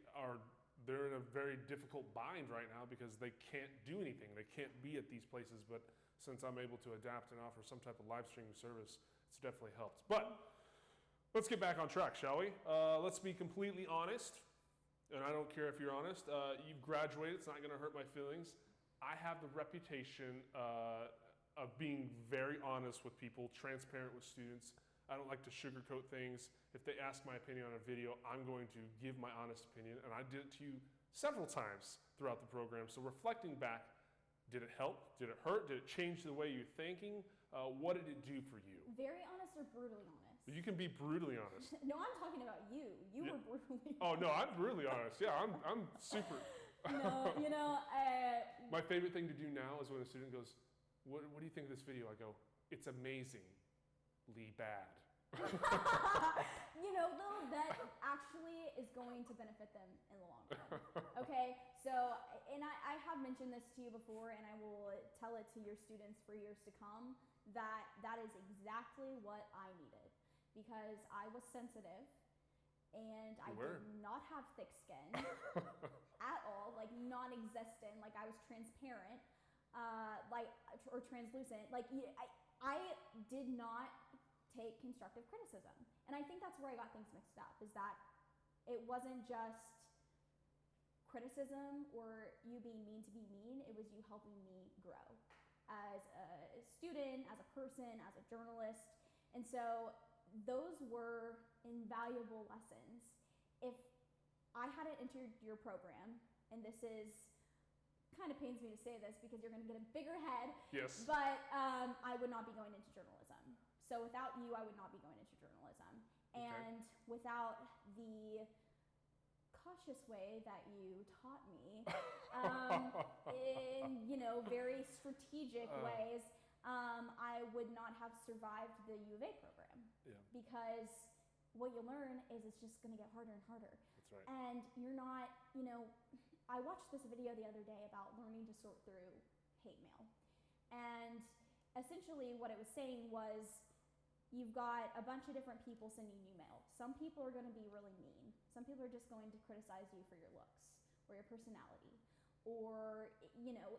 they're in a very difficult bind right now because they can't do anything. They can't be at these places, but since I'm able to adapt and offer some type of live streaming service, it's definitely helped. But let's get back on track, shall we? Let's be completely honest, and I don't care if you're honest. You've graduated. It's not going to hurt my feelings. I have the reputation of being very honest with people, transparent with students. I don't like to sugarcoat things. If they ask my opinion on a video, I'm going to give my honest opinion, and I did it to you several times throughout the program. So reflecting back, did it help? Did it hurt? Did it change the way you're thinking? What did it do for you? very honest or brutally honest? You can be brutally honest. No, I'm talking about you. You were brutally honest. Oh no, I'm brutally honest. Yeah, I'm super. No, My favorite thing to do now is when a student goes, what do you think of this video? I go, it's amazingly bad. Though, that actually is going to benefit them in the long run. Okay, so, and I have mentioned this to you before, and I will tell it to your students for years to come, that is exactly what I needed. Because I was sensitive, and I did not have thick skin at all, like non-existent, like I was transparent, or translucent. I did not take constructive criticism. And I think that's where I got things mixed up, is that it wasn't just criticism or you being mean to be mean, it was you helping me grow as a student, as a person, as a journalist. And so those were invaluable lessons. If I hadn't entered your program, and this kind of pains me to say this because you're going to get a bigger head, yes, but I would not be going into journalism. So without you, I would not be going into journalism. Okay. And without the cautious way that you taught me, in very strategigic ways, I would not have survived the U of A program. Yeah. Because what you learn is it's just going to get harder and harder. That's right. And you're not, I watched this video the other day about learning to sort through hate mail. And essentially what it was saying was, you've got a bunch of different people sending you mail. Some people are going to be really mean. Some people are just going to criticize you for your looks or your personality or,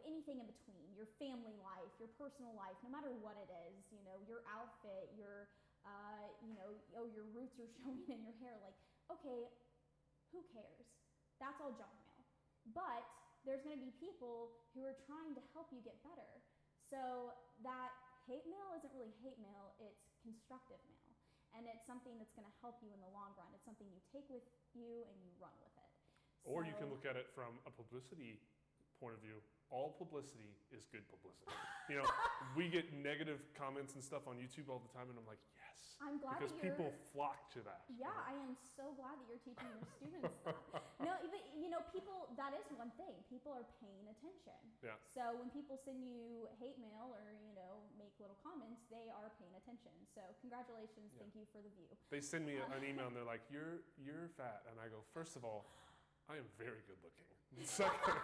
anything in between, your family life, your personal life, no matter what it is, your outfit, your roots are showing in your hair. Like, okay, who cares? That's all junk mail. But there's going to be people who are trying to help you get better. So that hate mail isn't really hate mail, it's constructive mail. And it's something that's going to help you in the long run. It's something you take with you and you run with it. Or you can look at it from a publicity point of view. All publicity is good publicity. You know, we get negative comments and stuff on YouTube all the time, and I'm like, yes. I'm glad because that you're, people flock to that. Yeah, I am so glad that you're teaching your students that. No, but, you know, people, that is one thing. People are paying attention. Yeah. So when people send you hate mail or, you know, make little comments, they are paying attention. So congratulations, thank you for the view. They send me an email and they're like, you're fat. And I go, first of all, I am very good looking. Second,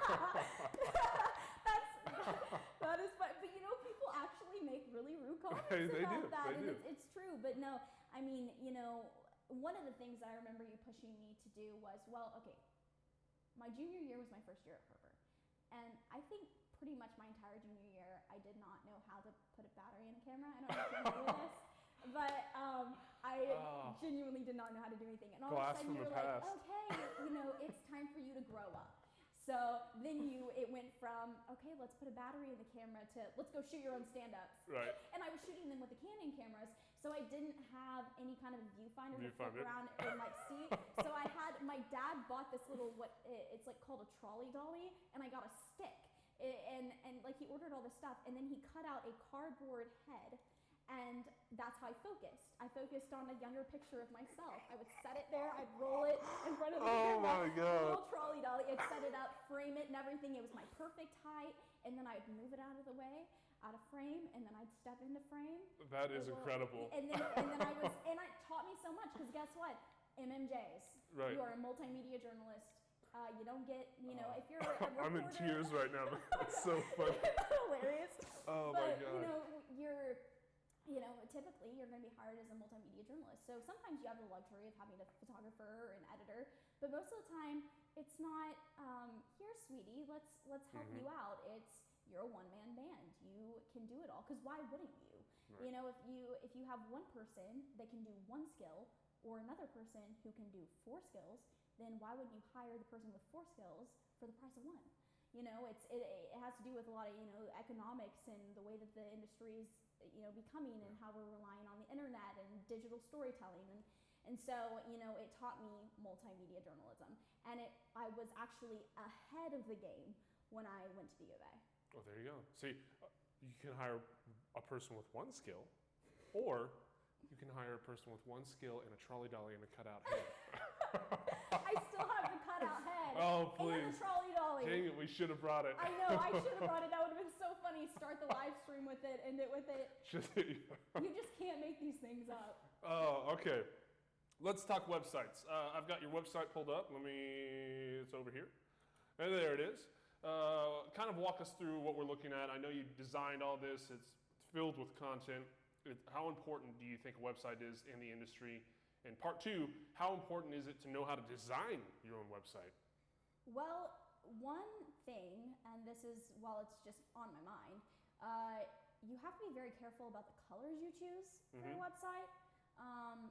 that is fun. But you know, people actually make really rude comments they about do. that. They and do. It's true. But no, I mean, you know, one of the things I remember you pushing me to do was, well, okay, my junior year was my first year at Har-Ber. And I think pretty much my entire junior year, I did not know how to put a battery in a camera. I don't know if you know this. But I genuinely did not know how to do anything. And all of a sudden you're like, okay, you know, it's time for you to grow up. So then it went from, okay, let's put a battery in the camera to let's go shoot your own stand-ups. Right. And I was shooting them with the Canon cameras, so I didn't have any kind of viewfinder to flip around and like see. So my dad bought this little, it's like called a trolley dolly, and I got a stick. And like he ordered all this stuff, and then he cut out a cardboard head. And that's how I focused. I focused on a younger picture of myself. I would set it there, I'd roll it in front of the camera, little trolley dolly, I'd set it up, frame it and everything. It was my perfect height, and then I'd move it out of the way, out of frame, and then I'd step into frame. That is incredible. And then it taught me so much, because guess what? MMJs. Right. You are a multimedia journalist. You don't get, you know, if you're a reporter. I'm in tears right now. That's so funny. Hilarious. Oh my God. You know, typically you're going to be hired as a multimedia journalist. So sometimes you have the luxury of having a photographer or an editor, but most of the time it's not, here, sweetie, let's help you out. It's, you're a one-man band. You can do it all, because why wouldn't you? Right. You know, if you have one person that can do one skill or another person who can do 4 skills, then why wouldn't you hire the person with 4 skills for the price of 1? You know, it has to do with a lot of, you know, economics and the way that the industry is, you know, becoming, and how we're relying on the internet and digital storytelling. And so, you know, it taught me multimedia journalism. And I was actually ahead of the game when I went to the U of A. Oh, there you go. See, you can hire a person with 1 skill, or you can hire a person with 1 skill and a trolley dolly and a cutout head. I still have the cutout head. Oh, please. And the trolley dolly. Dang it, we should have brought it. I know, I should have brought it. That would have been so funny. Start the live stream with it, end it with it. You just can't make these things up. Oh, okay. Let's talk websites. I've got your website pulled up. It's over here. And there it is. Kind of walk us through what we're looking at. I know you designed all this. It's filled with content. How important do you think a website is in the industry? And part 2, how important is it to know how to design your own website? Well, one thing, and this is, while it's just on my mind, you have to be very careful about the colors you choose for your website.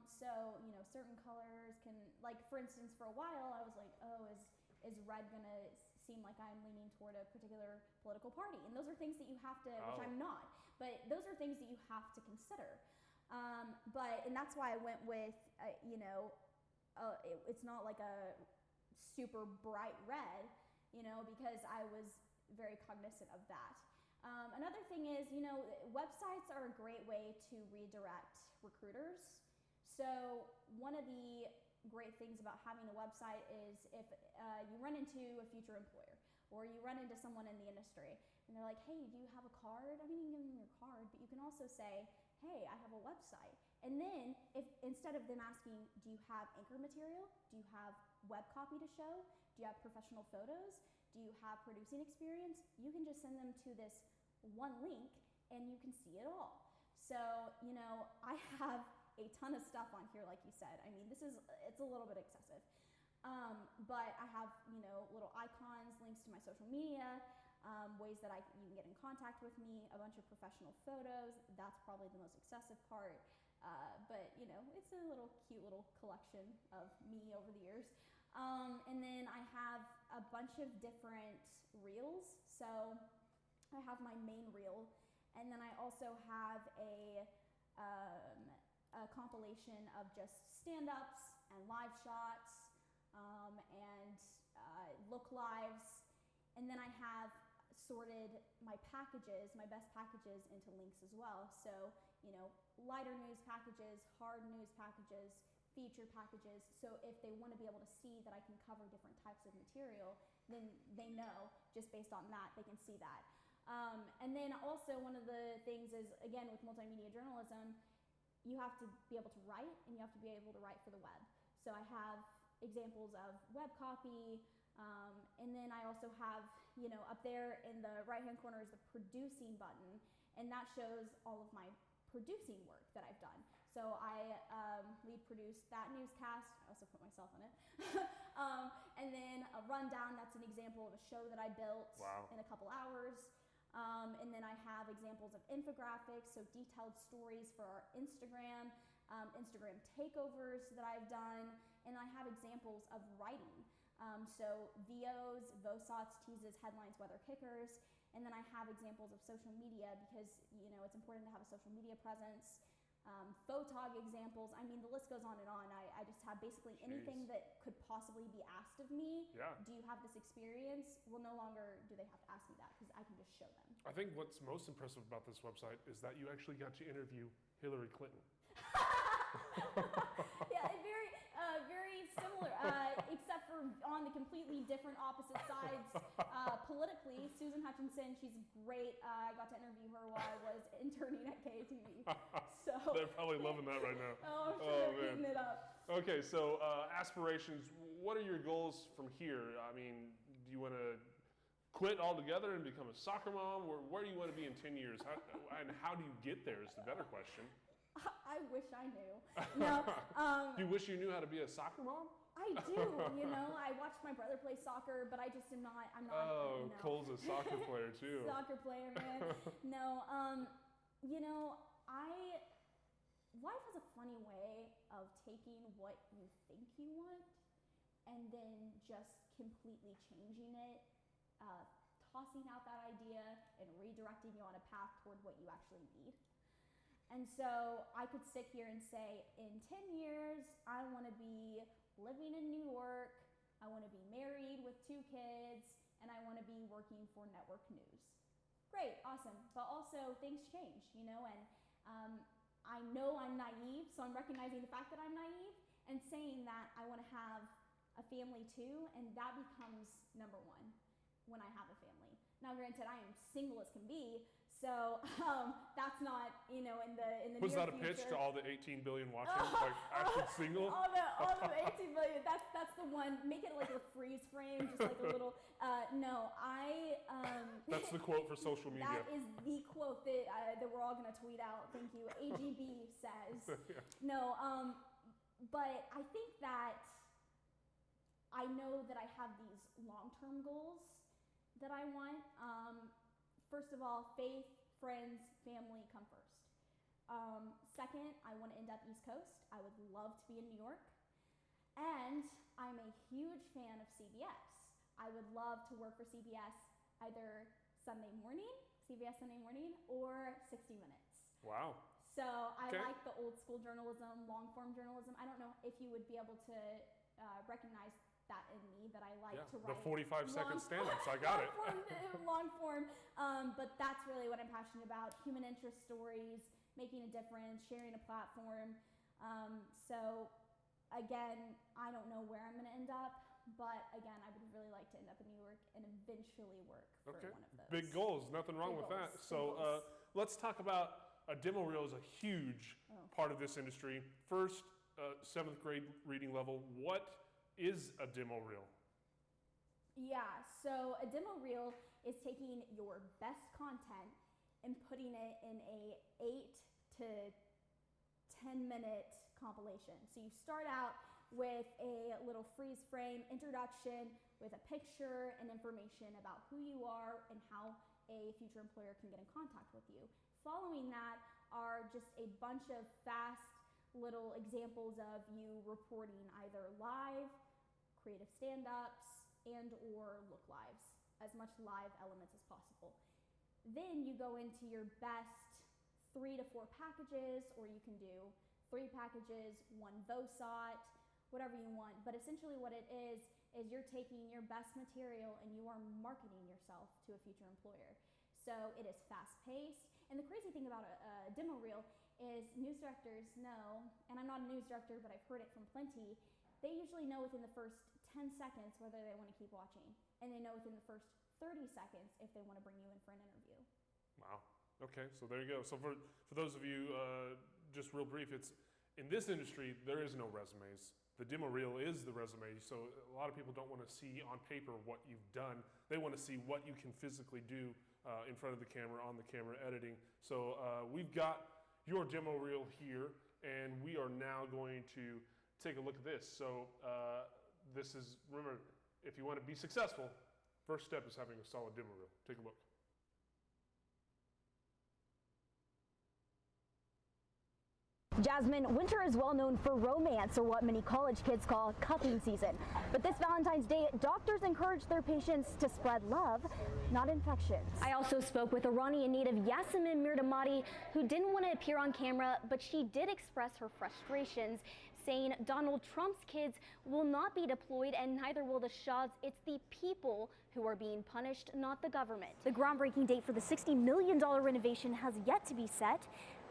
So, you know, certain colors can, like, for instance, for a while I was like, oh, is red gonna seem like I'm leaning toward a particular political party? And those are things that you have to, which I'm not, but those are things that you have to consider. And that's why I went with, it's not like a super bright red, you know, because I was very cognizant of that. Another thing is, you know, websites are a great way to redirect recruiters. So one of the great things about having a website is if you run into a future employer, or you run into someone in the industry and they're like, hey, do you have a card? I mean, you can give them your card, but you can also say, hey, I have a website. And then if instead of them asking, do you have anchor material? Do you have web copy to show? Do you have professional photos? Do you have producing experience? You can just send them to this one link and you can see it all. So, you know, I have a ton of stuff on here, like you said. I mean, it's a little bit excessive. But I have, you know, little icons, links to my social media, ways that you can get in contact with me, a bunch of professional photos. That's probably the most excessive part. But, you know, it's a cute little collection of me over the years. And then I have a bunch of different reels. So I have my main reel, And then I also have a compilation of just stand-ups and live shots and look lives. And then I have sorted my packages, my best packages, into links as well. So, you know, lighter news packages, hard news packages, feature packages. So if they want to be able to see that I can cover different types of material, then they know just based on that, they can see that. And then also one of the things is, again, with multimedia journalism, you have to be able to write and you have to be able to write for the web. So I have examples of web copy, and then I also have, you know, up there in the right-hand corner is the producing button, and that shows all of my producing work that I've done. So I lead produced that newscast. I also put myself in it. And then a rundown, that's an example of a show that I built in a couple hours. And then I have examples of infographics, so detailed stories for our Instagram, Instagram takeovers that I've done, and I have examples of writing. So VOs, VOSOTs, teases, headlines, weather kickers, and then I have examples of social media because, you know, it's important to have a social media presence. Photog examples, I mean, the list goes on and on. I just have basically anything that could possibly be asked of me. Yeah. Do you have this experience? Well, no longer do they have to ask me that because I can just show them. I think what's most impressive about this website is that you actually got to interview Hillary Clinton. Yeah, very similar, except for on the completely different opposite sides politically. Susan Hutchinson, she's great. I got to interview her while I was interning at KATV. So they're probably loving that right now. Oh, I'm sure they're eating it up. Okay, so aspirations. What are your goals from here? I mean, do you want to quit altogether and become a soccer mom? Where do you want to be in 10 years? How do you get there is the better question. I wish I knew. No, do you wish you knew how to be a soccer mom? I do, you know. I watched my brother play soccer, but I just am not. I'm not. Oh, you know. Cole's a soccer player too. Soccer player, man. No, you know, life has a funny way of taking what you think you want and then just completely changing it, tossing out that idea and redirecting you on a path toward what you actually need. And so I could sit here and say, in 10 years, I want to be living in New York, I want to be married with 2 kids, and I want to be working for network news. Great, awesome. But also things change, you know, and I know I'm naive, so I'm recognizing the fact that I'm naive and saying that I want to have a family too, and that becomes number one when I have a family. Now, granted, I am single as can be, so that's not, you know, in the Was near that a future. pitch to all the 18 billion watching? Like, Ashlyn single? All the 18 billion. That's the one. Make it like a freeze frame, just like a little. No, That's the quote for social media. That is the quote that we're all gonna tweet out. Thank you. AGB says. Yeah. No, but I think that I know that I have these long-term goals that I want. First of all, faith, friends, family come first. Second, I want to end up East Coast. I would love to be in New York. And I'm a huge fan of CBS. I would love to work for CBS either Sunday morning, CBS Sunday morning, or 60 Minutes. Wow. So I Okay. like the old school journalism, long form journalism. I don't know if you would be able to recognize that in me, that I like to write. The 45-second long- stand-ups, I got it. Long form, but that's really what I'm passionate about, human interest stories, making a difference, sharing a platform. So again, I don't know where I'm gonna end up, but again, I would really like to end up in New York and eventually work for one of those. Big goals, nothing wrong Big with that. goals, big So goals. let's talk about a demo reel is a huge part of this industry. First, 7th grade reading level, what is a demo reel? Yeah, so a demo reel is taking your best content and putting it in a 8 to 10 minute compilation. So you start out with a little freeze frame introduction with a picture and information about who you are and how a future employer can get in contact with you. Following that are just a bunch of fast little examples of you reporting either live, creative stand-ups, and or look lives, as much live elements as possible. Then you go into your best 3 to 4 packages, or you can do 3 packages, 1 VOSOT, whatever you want. But essentially what it is you're taking your best material and you are marketing yourself to a future employer. So it is fast-paced. And the crazy thing about a demo reel is news directors know, and I'm not a news director, but I've heard it from plenty, they usually know within the first 10 seconds whether they want to keep watching. And they know within the first 30 seconds if they want to bring you in for an interview. Wow. Okay, so there you go. So for those of you, just real brief, it's in this industry, there is no resumes. The demo reel is the resume. So a lot of people don't want to see on paper what you've done. They want to see what you can physically do in front of the camera, on the camera, editing. So we've got your demo reel here, and we are now going to take a look at this. So this is, remember, if you want to be successful, first step is having a solid demo reel. Take a look. Jasmine, winter is well known for romance, or what many college kids call cuffing season. But this Valentine's Day, doctors encourage their patients to spread love, not infections. I also spoke with Iranian native Yasemin Mirdamati, who didn't want to appear on camera, but she did express her frustrations, saying Donald Trump's kids will not be deployed and neither will the Shah's. It's the people who are being punished, not the government. The groundbreaking date for the $60 million renovation has yet to be set,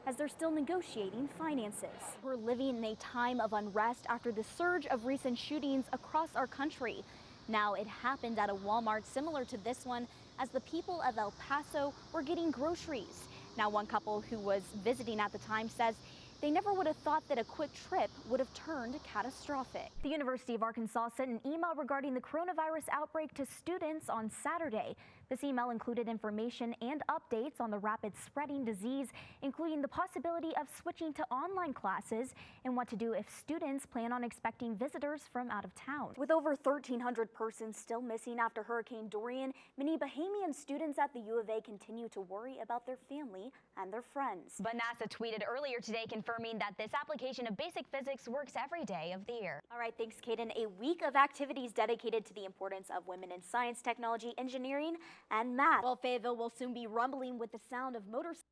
as they're still negotiating finances. We're living in a time of unrest after the surge of recent shootings across our country. Now it happened at a Walmart similar to this one, as the people of El Paso were getting groceries. Now one couple who was visiting at the time says they never would have thought that a quick trip would have turned catastrophic. The University of Arkansas sent an email regarding the coronavirus outbreak to students on Saturday. This email included information and updates on the rapid spreading disease, including the possibility of switching to online classes and what to do if students plan on expecting visitors from out of town. With over 1,300 persons still missing after Hurricane Dorian, many Bahamian students at the U of A continue to worry about their family and their friends. But NASA tweeted earlier today confirming that this application of basic physics works every day of the year. All right, thanks, Kaden. A week of activities dedicated to the importance of women in science, technology, engineering, and math. Well, Fayetteville will soon be rumbling with the sound of motorcycles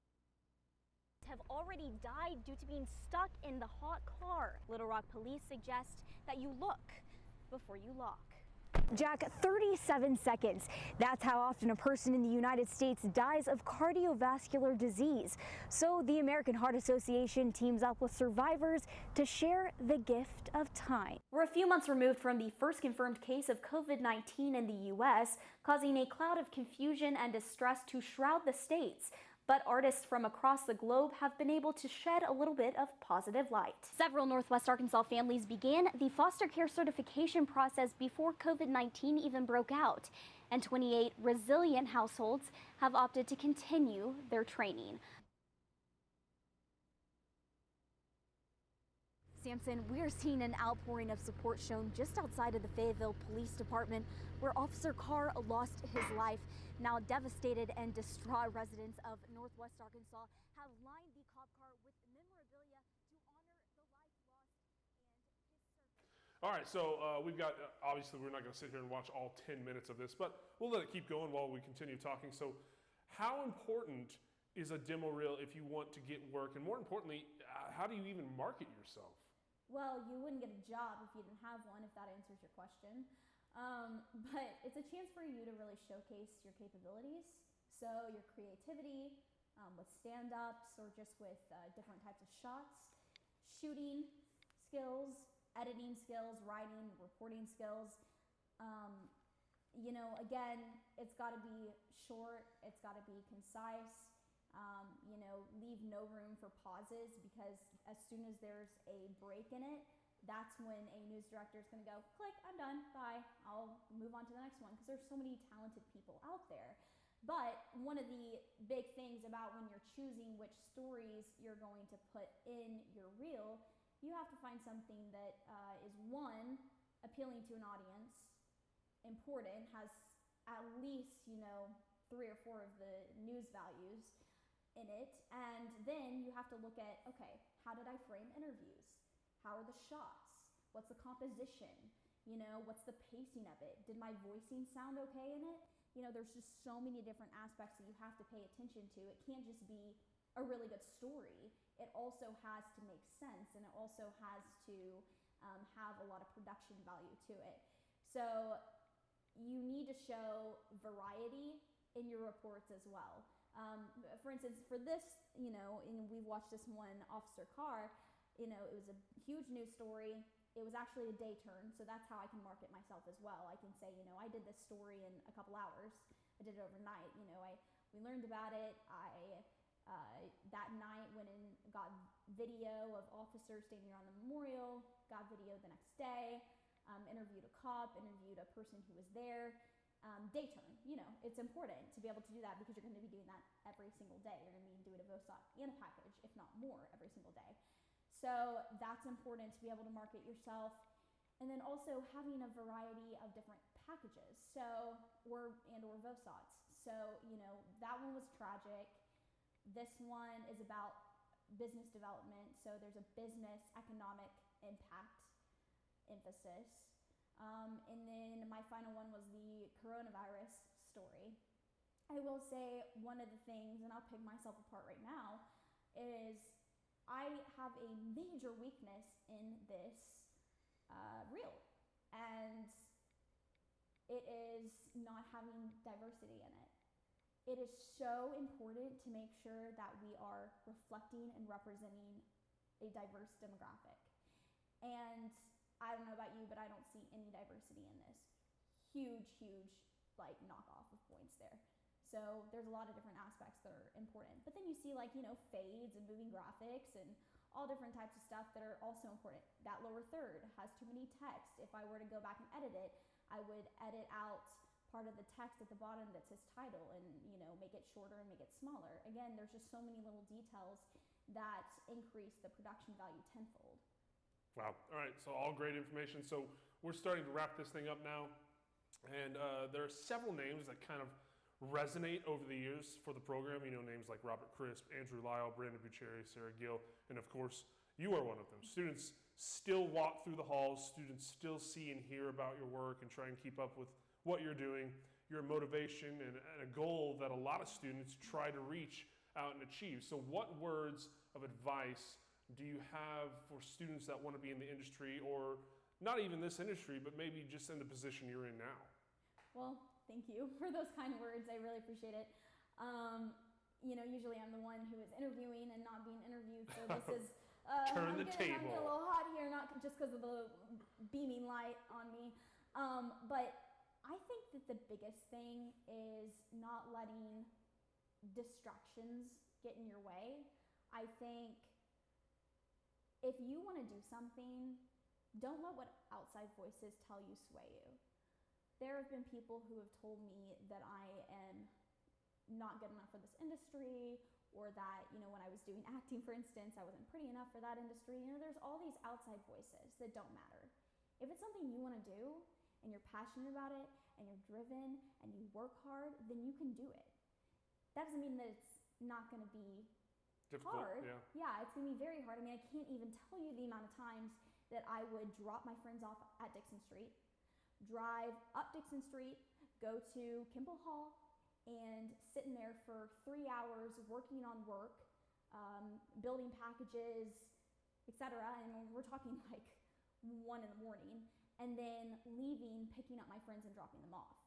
have already died due to being stuck in the hot car. Little Rock police suggest that you look before you lock. Jack, 37 seconds. That's how often a person in the United States dies of cardiovascular disease. So the American Heart Association teams up with survivors to share the gift of time. We're a few months removed from the first confirmed case of COVID-19 in the U.S., causing a cloud of confusion and distress to shroud the states. But artists from across the globe have been able to shed a little bit of positive light. Several Northwest Arkansas families began the foster care certification process before COVID-19 even broke out, and 28 resilient households have opted to continue their training. Samson, we're seeing an outpouring of support shown just outside of the Fayetteville Police Department, where Officer Carr lost his life. Now devastated and distraught residents of Northwest Arkansas have lined the cop car with memorabilia to honor the life lost and his service. All right, so we've got, obviously we're not going to sit here and watch all 10 minutes of this, but we'll let it keep going while we continue talking. So how important is a demo reel if you want to get work? And more importantly, how do you even market yourself? Well, you wouldn't get a job if you didn't have one, if that answers your question. But it's a chance for you to really showcase your capabilities. So your creativity with stand-ups or just with different types of shots, shooting skills, editing skills, writing, reporting skills. You know, again, it's got to be short, it's got to be concise. You know, leave no room for pauses, because as soon as there's a break in it, that's when a news director is going to go, click, I'm done, bye, I'll move on to the next one, because there's so many talented people out there. But one of the big things about when you're choosing which stories you're going to put in your reel, you have to find something that is, one, appealing to an audience, important, has at least, you know, 3 or 4 of the news values in it, and then you have to look at, okay, how did I frame interviews? How are the shots? What's the composition? You know, what's the pacing of it? Did my voicing sound okay in it? there's just so many different aspects that you have to pay attention to. It can't just be a really good story. It also has to make sense, and it also has to have a lot of production value to it. So you need to show variety in your reports as well. For instance, for this, and we've watched this one, Officer Carr, it was a huge news story. It was actually a day turn, so that's how I can market myself as well. I can say, I did this story in a couple hours. I did it overnight. We learned about it. I that night went and got video of officers standing around the memorial, got video the next day, interviewed a cop, interviewed a person who was there. Day turn, it's important to be able to do that because you're going to be doing that every single day. You're going to be doing a VOSOC and a package, if not more, every single day. So that's important to be able to market yourself. And then also having a variety of different packages, or VOSOCs. So, that one was tragic. This one is about business development. So there's a business economic impact emphasis. And then my final one was the coronavirus story. I will say one of the things, and I'll pick myself apart right now, is I have a major weakness in this reel, and it is not having diversity in it. It is so important to make sure that we are reflecting and representing a diverse demographic. And I don't know about you, but I don't see any diversity in this. Huge, knockoff of points there. So there's a lot of different aspects that are important. But then you see fades and moving graphics and all different types of stuff that are also important. That lower third has too many text. If I were to go back and edit it, I would edit out part of the text at the bottom that says title and, make it shorter and make it smaller. Again, there's just so many little details that increase the production value tenfold. Wow. All right. So all great information. So we're starting to wrap this thing up now. And there are several names that kind of resonate over the years for the program. Names like Robert Crisp, Andrew Lyle, Brandon Bucheri, Sarah Gill, and of course, you are one of them. Students still walk through the halls. Students still see and hear about your work and try and keep up with what you're doing. You're a motivation and a goal that a lot of students try to reach out and achieve. So what words of advice do you have for students that want to be in the industry, or not even this industry, but maybe just in the position you're in now? Well, thank you for those kind words. I really appreciate it. Usually I'm the one who is interviewing and not being interviewed, so this is turn the table. I'm getting a little hot here, not just because of the beaming light on me, but I think that the biggest thing is not letting distractions get in your way. I think if you want to do something, don't let what outside voices tell you sway you. There have been people who have told me that I am not good enough for this industry, or that, when I was doing acting, for instance, I wasn't pretty enough for that industry. There's all these outside voices that don't matter. If it's something you want to do, and you're passionate about it, and you're driven, and you work hard, then you can do it. That doesn't mean that it's not going to be difficult, hard. Yeah, it's going to be very hard. I can't even tell you the amount of times that I would drop my friends off at Dixon Street, drive up Dixon Street, go to Kimball Hall, and sit in there for 3 hours working on work, building packages, etc. And we're talking 1 in the morning, and then leaving, picking up my friends and dropping them off.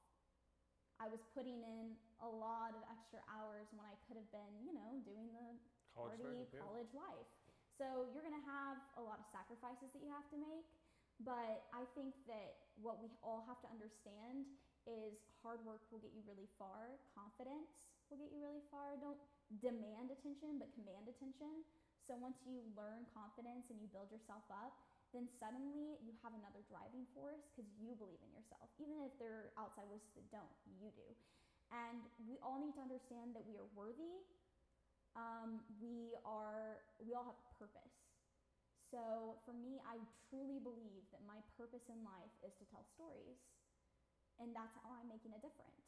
I was putting in a lot of extra hours when I could have been, doing the college life. So you're going to have a lot of sacrifices that you have to make, but I think that what we all have to understand is hard work will get you really far. Confidence will get you really far. Don't demand attention, but command attention. So once you learn confidence and you build yourself up, then suddenly you have another driving force because you believe in yourself. Even if there are outside voices that don't, you do. And we all need to understand that we are worthy. We all have purpose. So for me, I truly believe that my purpose in life is to tell stories. And that's how I'm making a difference.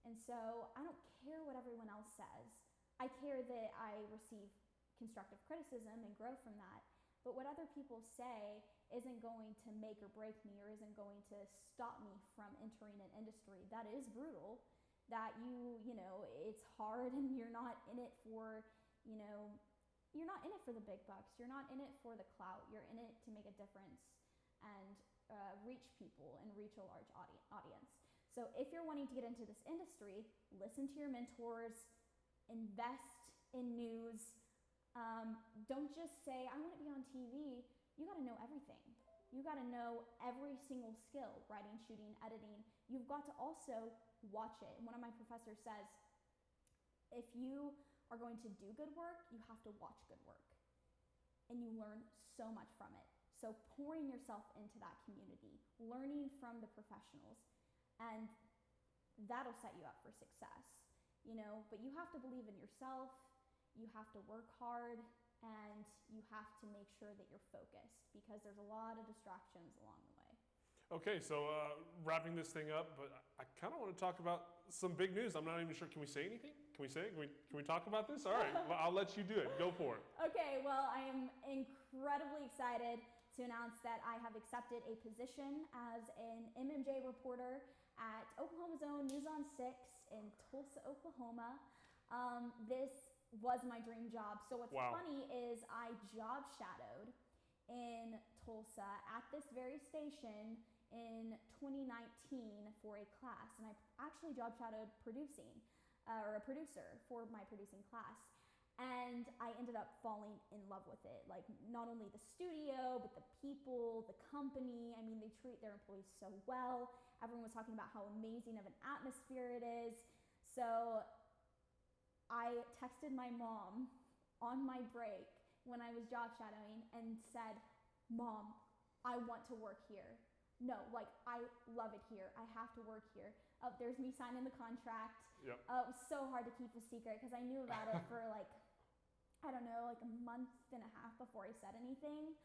And so I don't care what everyone else says. I care that I receive constructive criticism and grow from that. But what other people say isn't going to make or break me, or isn't going to stop me from entering an industry that is brutal, that you know, it's hard and you're not in it for, you know, you're not in it for the big bucks. You're not in it for the clout. You're in it to make a difference and reach people and reach a large audience. So if you're wanting to get into this industry, listen to your mentors, invest in news. Don't just say, I want to be on TV. You got to know everything. You got to know every single skill, writing, shooting, editing. You've got to also watch it. And one of my professors says, if you are going to do good work, you have to watch good work. And you learn so much from it. So pouring yourself into that community, learning from the professionals, and that'll set you up for success, you know, but you have to believe in yourself, you have to work hard, and you have to make sure that you're focused because there's a lot of distractions along the way. Okay, so wrapping this thing up, but I kind of want to talk about some big news. I'm not even sure. Can we say anything? Can we say it? Can we talk about this? All right, well, I'll let you do it. Go for it. Okay, well, I am incredibly excited to announce that I have accepted a position as an MMJ reporter at Oklahoma's own News on 6 in Tulsa, Oklahoma. This was my dream job. So what's funny is I job shadowed in Tulsa at this very station in 2019 for a class, and I actually job shadowed producing, or a producer for my producing class, and I ended up falling in love with it. Like, not only the studio, but the people, the company. I mean, they treat their employees so well. Everyone was talking about how amazing of an atmosphere it is. So I texted my mom on my break when I was job shadowing and said, Mom, I want to work here. No, like, I love it here. I have to work here. Oh, there's me signing the contract. Yep. It was so hard to keep a secret because I knew about it for like, I don't know, like a month and a half before I said anything.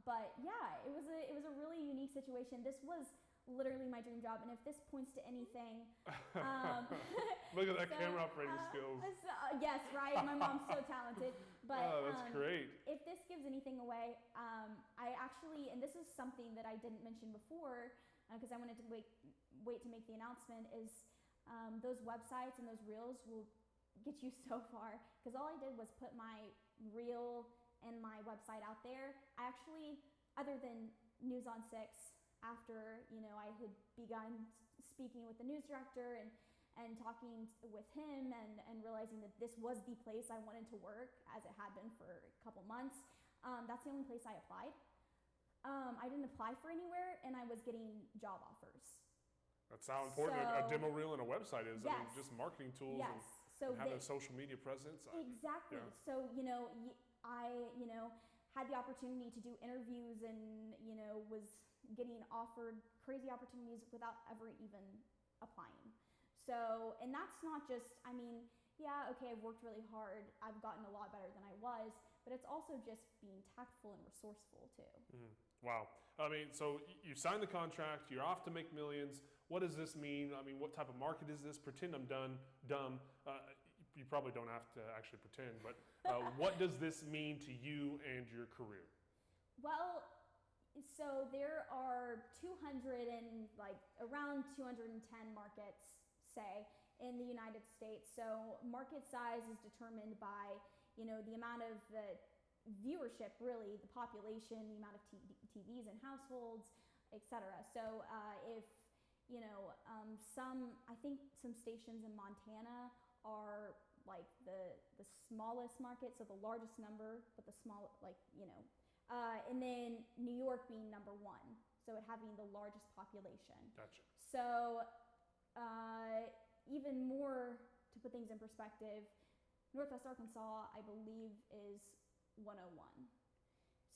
But yeah, it was a really unique situation. This was literally my dream job, and if this points to anything, look at that camera operating skills. Yes, right. My mom's so talented. But that's great. If this gives anything away, I actually, and this is something that I didn't mention before, because I wanted to wait to make the announcement, is those websites and those reels will get you so far. Because all I did was put my reel and my website out there. I actually, other than News on 6, after, you know, I had begun speaking with the news director and talking with him and realizing that this was the place I wanted to work, as it had been for a couple months, that's the only place I applied. I didn't apply for anywhere, and I was getting job offers. That's how important a demo reel and a website is. Yes. I mean, just marketing tools and having a social media presence. Exactly. Yeah. So, you know, I, you know, had the opportunity to do interviews and, you know, was getting offered crazy opportunities without ever even applying. So, and that's not just, I mean, yeah, okay, I've worked really hard, I've gotten a lot better than I was, but it's also just being tactful and resourceful too. Wow. I mean, so you signed the contract, you're off to make millions. What does this mean? I mean, what type of market is this? Pretend I'm dumb. You probably don't have to actually pretend, but what does this mean to you and your career? Well, so there are around 210 markets, say, in the United States. So market size is determined by, you know, the amount of viewership, really, the population, the amount of TVs in households, etc. So if, you know, I think some stations in Montana are like the smallest market, so the largest number, but the small, like, you know, and then New York being number 1, so it having the largest population. Gotcha. So even more, to put things in perspective, Northwest Arkansas, I believe, is 101.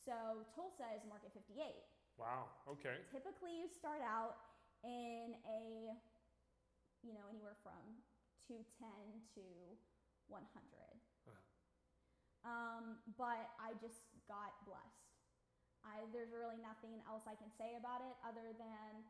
So Tulsa is market 58. Wow, okay. Typically you start out in a, you know, anywhere from 210 to 100. But I just got blessed. There's really nothing else I can say about it other than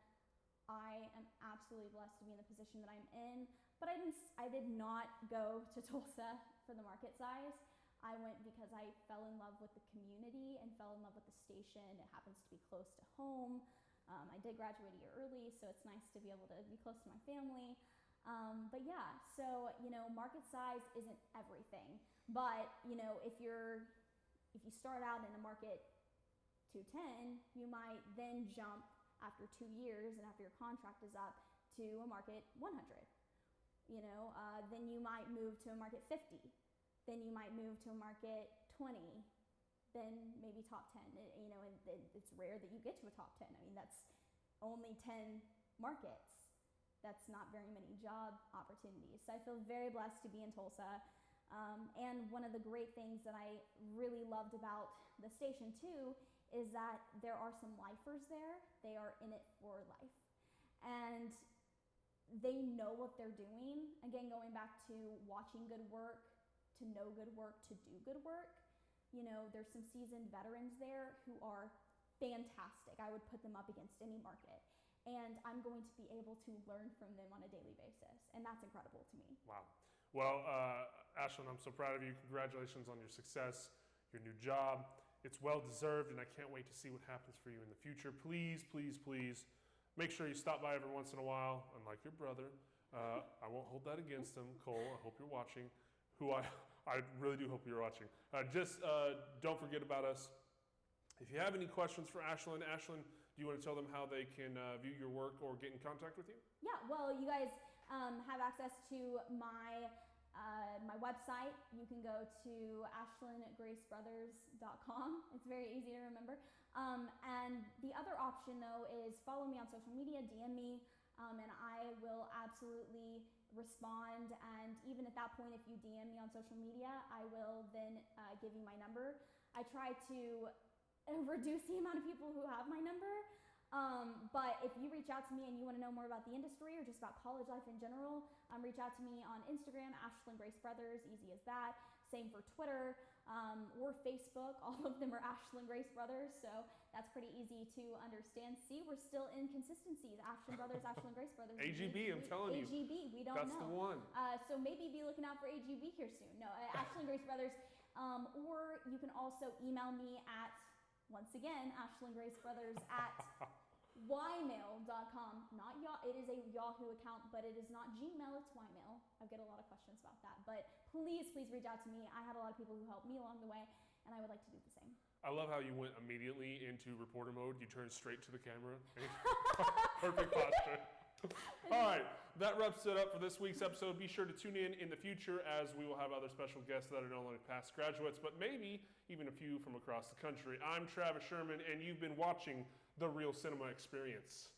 I am absolutely blessed to be in the position that I'm in. But I did not go to Tulsa for the market size. I went because I fell in love with the community and fell in love with the station. It happens to be close to home. I did graduate a year early, so it's nice to be able to be close to my family. But yeah, so, market size isn't everything. But, if you start out in a market 210, you might then jump after 2 years and after your contract is up to a market 100. Then you might move to a market 50. Then you might move to a market 20. Then maybe top 10. And it's rare that you get to a top 10. I mean, that's only 10 markets. That's not very many job opportunities. So I feel very blessed to be in Tulsa. And one of the great things that I really loved about the station too is that there are some lifers there. They are in it for life. And they know what they're doing. Again, going back to watching good work, to know good work, to do good work. There's some seasoned veterans there who are fantastic. I would put them up against any market. And I'm going to be able to learn from them on a daily basis. And that's incredible to me. Wow. Well, Ashlyn, I'm so proud of you. Congratulations on your success, your new job. It's well-deserved, and I can't wait to see what happens for you in the future. Please, please, please, make sure you stop by every once in a while, unlike your brother. I won't hold that against him. Cole, I hope you're watching, who I really do hope you're watching. Just don't forget about us. If you have any questions for Ashlyn, do you want to tell them how they can view your work or get in contact with you? Yeah, well, you guys have access to my website. You can go to ashlyngracebrothers.com. It's very easy to remember. And the other option, though, is follow me on social media, DM me, and I will absolutely respond. And even at that point, if you DM me on social media, I will then give you my number. I try to reduce the amount of people who have my number. But if you reach out to me and you want to know more about the industry or just about college life in general, reach out to me on Instagram, Ashlynn Grace Brothers, easy as that. Same for Twitter or Facebook. All of them are Ashlynn Grace Brothers, so that's pretty easy to understand. See, we're still in consistencies. Ashlynn Brothers, Ashlynn Grace Brothers. AGB, I'm telling you. AGB, we don't know. That's the one. So maybe be looking out for AGB here soon. No, Ashlynn Grace Brothers. Or you can also email me at, once again, Ashlynn Grace Brothers at ymail.com. Not it is a Yahoo account, but it is not Gmail, it's Ymail. I get a lot of questions about that. But please reach out to me. I had a lot of people who helped me along the way, and I would like to do the same. I love how you went immediately into reporter mode. You turned straight to the camera. Perfect posture. All right, that wraps it up for this week's episode. Be sure to tune in the future, as we will have other special guests that are not only past graduates, but maybe even a few from across the country. I'm Travis Sherman, and you've been watching The Real Cinema Experience.